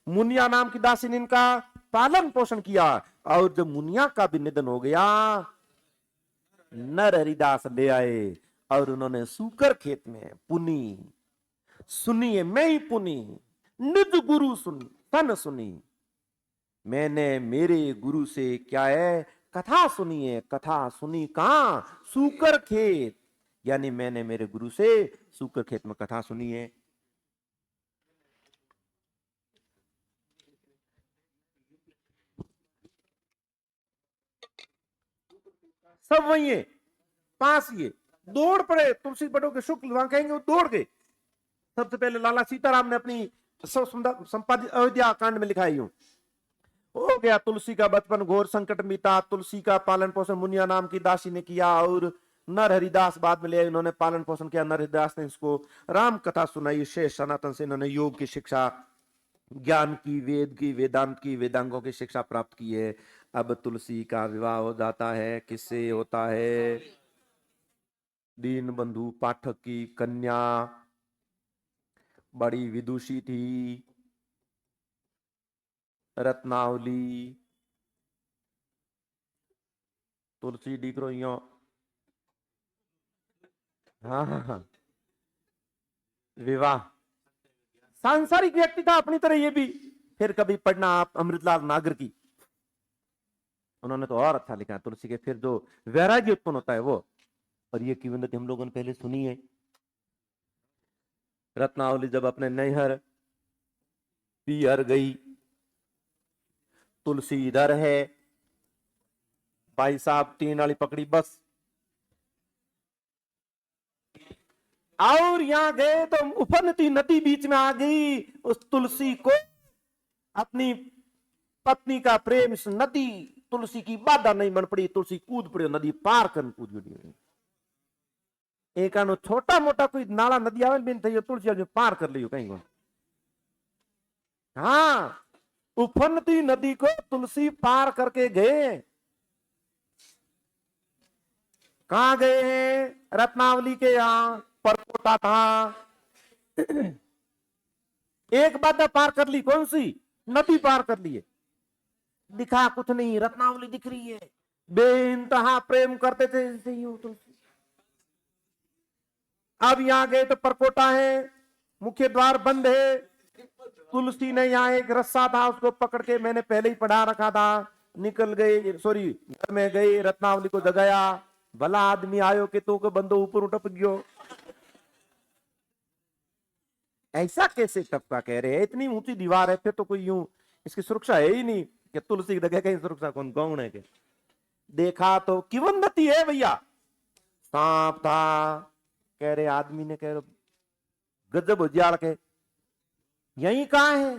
मुनिया नाम की दासी ने इनका पालन पोषण किया, और जब मुनिया का भी निधन हो गया, नर हरिदास ले आए और उन्होंने सूकर खेत में पुनी, सुनिए मैं ही पुनी, निज गुरु सुनी तन सुनी, मैंने मेरे गुरु से क्या है, कथा सुनी है। कथा सुनी कहां, सूकर खेत, यानी मैंने मेरे गुरु से सूकर खेत में कथा सुनी है। सब वही है, पास ही है। दौड़ पड़े तुलसी बटो के शुक्ल, वहां कहेंगे वो दौड़ गए। सबसे पहले लाला सीताराम ने अपनी संपादित अयोध्या कांड में लिखा है यूं, हो गया तुलसी का बचपन घोर संकट बीता, तुलसी का पालन पोषण मुनिया नाम की दासी ने किया, और नर हरिदास बाद में ले, इन्होंने पालन पोषण किया। नर हरिदास ने इसको राम कथा सुनाई, शेष सनातन से इन्होंने योग की शिक्षा, ज्ञान की, वेद की, वेदांत की, वेदांगों की शिक्षा प्राप्त की है। अब तुलसी का विवाह हो जाता है, किससे होता है, दीन बंधु पाठक की कन्या, बड़ी विदुषी थी, रत्नावली। तुलसी दिख रही हो, हाँ हाँ हाँ, विवाह, सांसारिक व्यक्ति था अपनी तरह ये भी। फिर कभी पढ़ना आप अमृतलाल नागर की, उन्होंने तो और अच्छा लिखा है तुलसी के, फिर जो वैराग्य उत्पन्न होता है वो। और ये किंवदंती हम लोगों ने पहले सुनी है। रत्नावली जब अपने नैहर पियर गई, तुलसी इधर है, भाई साहब तीन वाली पकड़ी बस, और यहां गए तो उफनती नदी बीच में आ गई। उस तुलसी को अपनी पत्नी का प्रेम, इस नदी तुलसी की बाधा नहीं बन पड़ी, तुलसी कूद पड़ी, नदी पार कर कूद पड़ी। एक आनो छोटा मोटा कोई नाला नदी आवे बिन थई तुलसी जो पार कर लियो कहीं को। हाँ, उफनती नदी को तुलसी पार करके गए। कहां गए हैं, रत्नावली के यहां परपोटा था। एक बाधा पार कर ली, कौन सी, नदी पार कर लिए, दिखा कुछ नहीं, रत्नावली दिख रही है, बेइंतहा प्रेम करते थे तुलसी। अब यहां गए तो परकोटा है, मुख्य द्वार बंद है। तुलसी ने यहाँ एक रस्सा था उसको पकड़ के, मैंने पहले ही पढ़ा रखा था, निकल गए, सॉरी घर में गए, रत्नावली को जगाया, भला आदमी आयो के तो बंदो ऊपर उठप गयो। ऐसा कैसे टपका, कह रहे हैं इतनी ऊंची दीवार है, फिर तो कोई यूं इसकी सुरक्षा है ही नहीं कि तुलसी की जगह कहीं सुरक्षा कौन कौन है के। देखा तो किवंदती है भैया, सांप था। कह रहे आदमी ने, कह रहे गजब उजियाड़ के, यही कहा है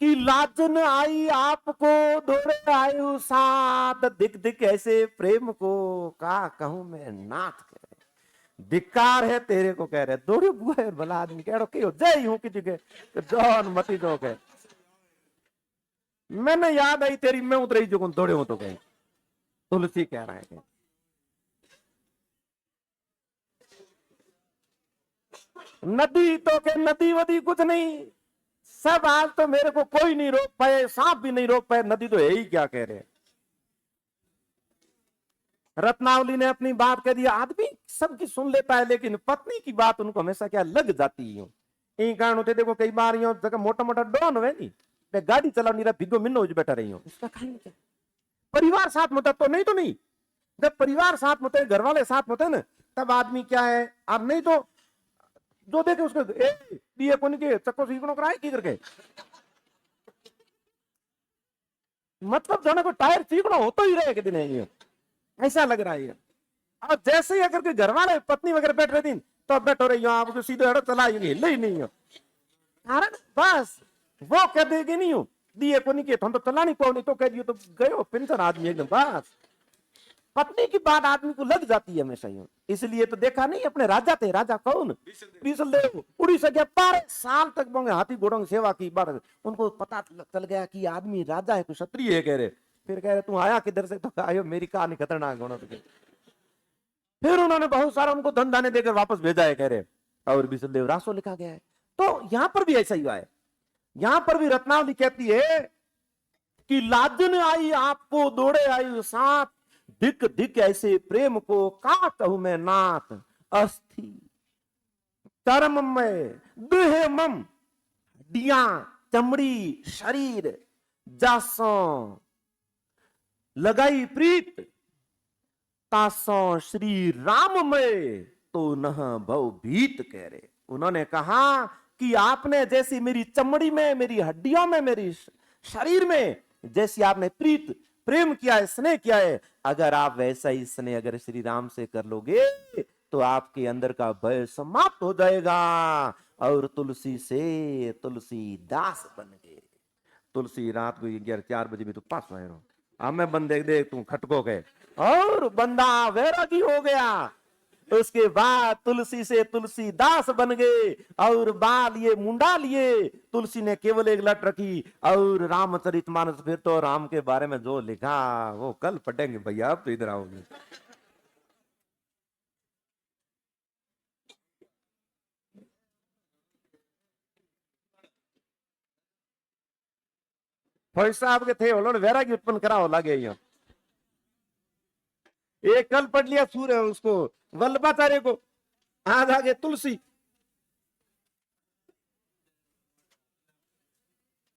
कि लाजन आई आपको दौड़े आयु साथ, दिख दिख ऐसे प्रेम को का कहूं मैं नाथ। कह रहे धिक्कार है तेरे को, कह रहे दौड़े बुआ भला आदमी, कह रहे क्यों जय हूं कि जौन मती दो के मैंने याद आई तेरी, मैं उतरी जो दौड़े हो तो कहीं। तुलसी कह रहा है नदी तो के नदी वदी कुछ नहीं, सब आज तो मेरे को कोई नहीं रोक पाए, सांप भी नहीं रोक पाए, नदी तो है ही क्या। कह रहे रत्नावली ने अपनी बात कह दी, आदमी सबकी सुन लेता है लेकिन पत्नी की बात उनको हमेशा क्या लग जाती है। यही कारण होते देखो कई बार यो जगह मोटा मोटा डॉन हुए नहीं, मैं गाड़ी चला नहीं रहा भिगो मिन्नो बैठा रही हूँ, इसका कारण क्या। परिवार साथ में तो नहीं, जब परिवार साथ में घर वाले साथ में ना तब आदमी क्या है। अब नहीं तो जो देखे उसको दिए कोनी के चक्को सीखनो कराए की करके, मतलब जाना को टायर सीखना हो तो ही रहे दिन है, ऐसा लग रहा है। और जैसे ही अगर कोई घर वाले पत्नी वगैरह बैठ रहे दिन तो बैठो रही हो आप सीधे हड़ो चला हिल ही नहीं हो, कारण बस वो कह देगी नहीं हो दिए को नहीं किए तो चला नहीं पाओ, नहीं तो कह दियो तो गयो पेंशन आदमी एकदम। बस पत्नी की बात आदमी को लग जाती है हमेशा यूं। इसलिए तो देखा नहीं अपने राजा थे, राजा कौन बीसल देव, उड़ीसा के 12 साल तक बोंगे हाथी घोड़ों की सेवा की। बार उनको पता चल गया कि आदमी राजा है, कोई क्षत्रिय है। कह रहे फिर कह रहे तू आया किधर से, तो आयो मेरी कहानी खतरनाक होना। तो फिर उन्होंने बहुत सारा उनको धन धाने देकर वापस भेजा है। कह रहे और बीसल देव रासो लिखा गया है। तो यहां पर भी ऐसा ही हुआ है, यहां पर भी रत्नावली कहती है कि लाजन आई आपको दौड़े आई साथ, दिक दिक ऐसे प्रेम को का कहूं मैं नाथ। अस्थि कर्म में देह मम, हड्डियां चमड़ी शरीर, जासो लगाई प्रीत, तासो श्री राम में तो नह भव भीत। कह रहे उन्होंने कहा कि आपने जैसी मेरी चमड़ी में, मेरी हड्डियों में, मेरी शरीर में जैसी आपने प्रीत प्रेम किया है, स्नेह किया है, अगर आप वैसा ही स्नेह अगर श्री राम से कर लोगे तो आपके अंदर का भय समाप्त हो जाएगा और तुलसी से तुलसी दास बन गए। तुलसी रात को 11-4 बजे भी तो पास आए रहो, हमें बंदे देख तू खटको गए और बंदा वैरागी हो गया। उसके बाद तुलसी से तुलसी दास बन गए और बाल ये मुंडा लिए, तुलसी ने केवल एक लट रखी और रामचरितमानस फिर तो राम के बारे में जो लिखा वो कल पढ़ेंगे भैया, आप तो इधर आओगे। फौज साहब के थे उन्होंने वैरागी उत्पन्न करा हो लगे यहाँ। एक कल पढ़ लिया सूर्य उसको वल्लभाचार्य को, आज आगे तुलसी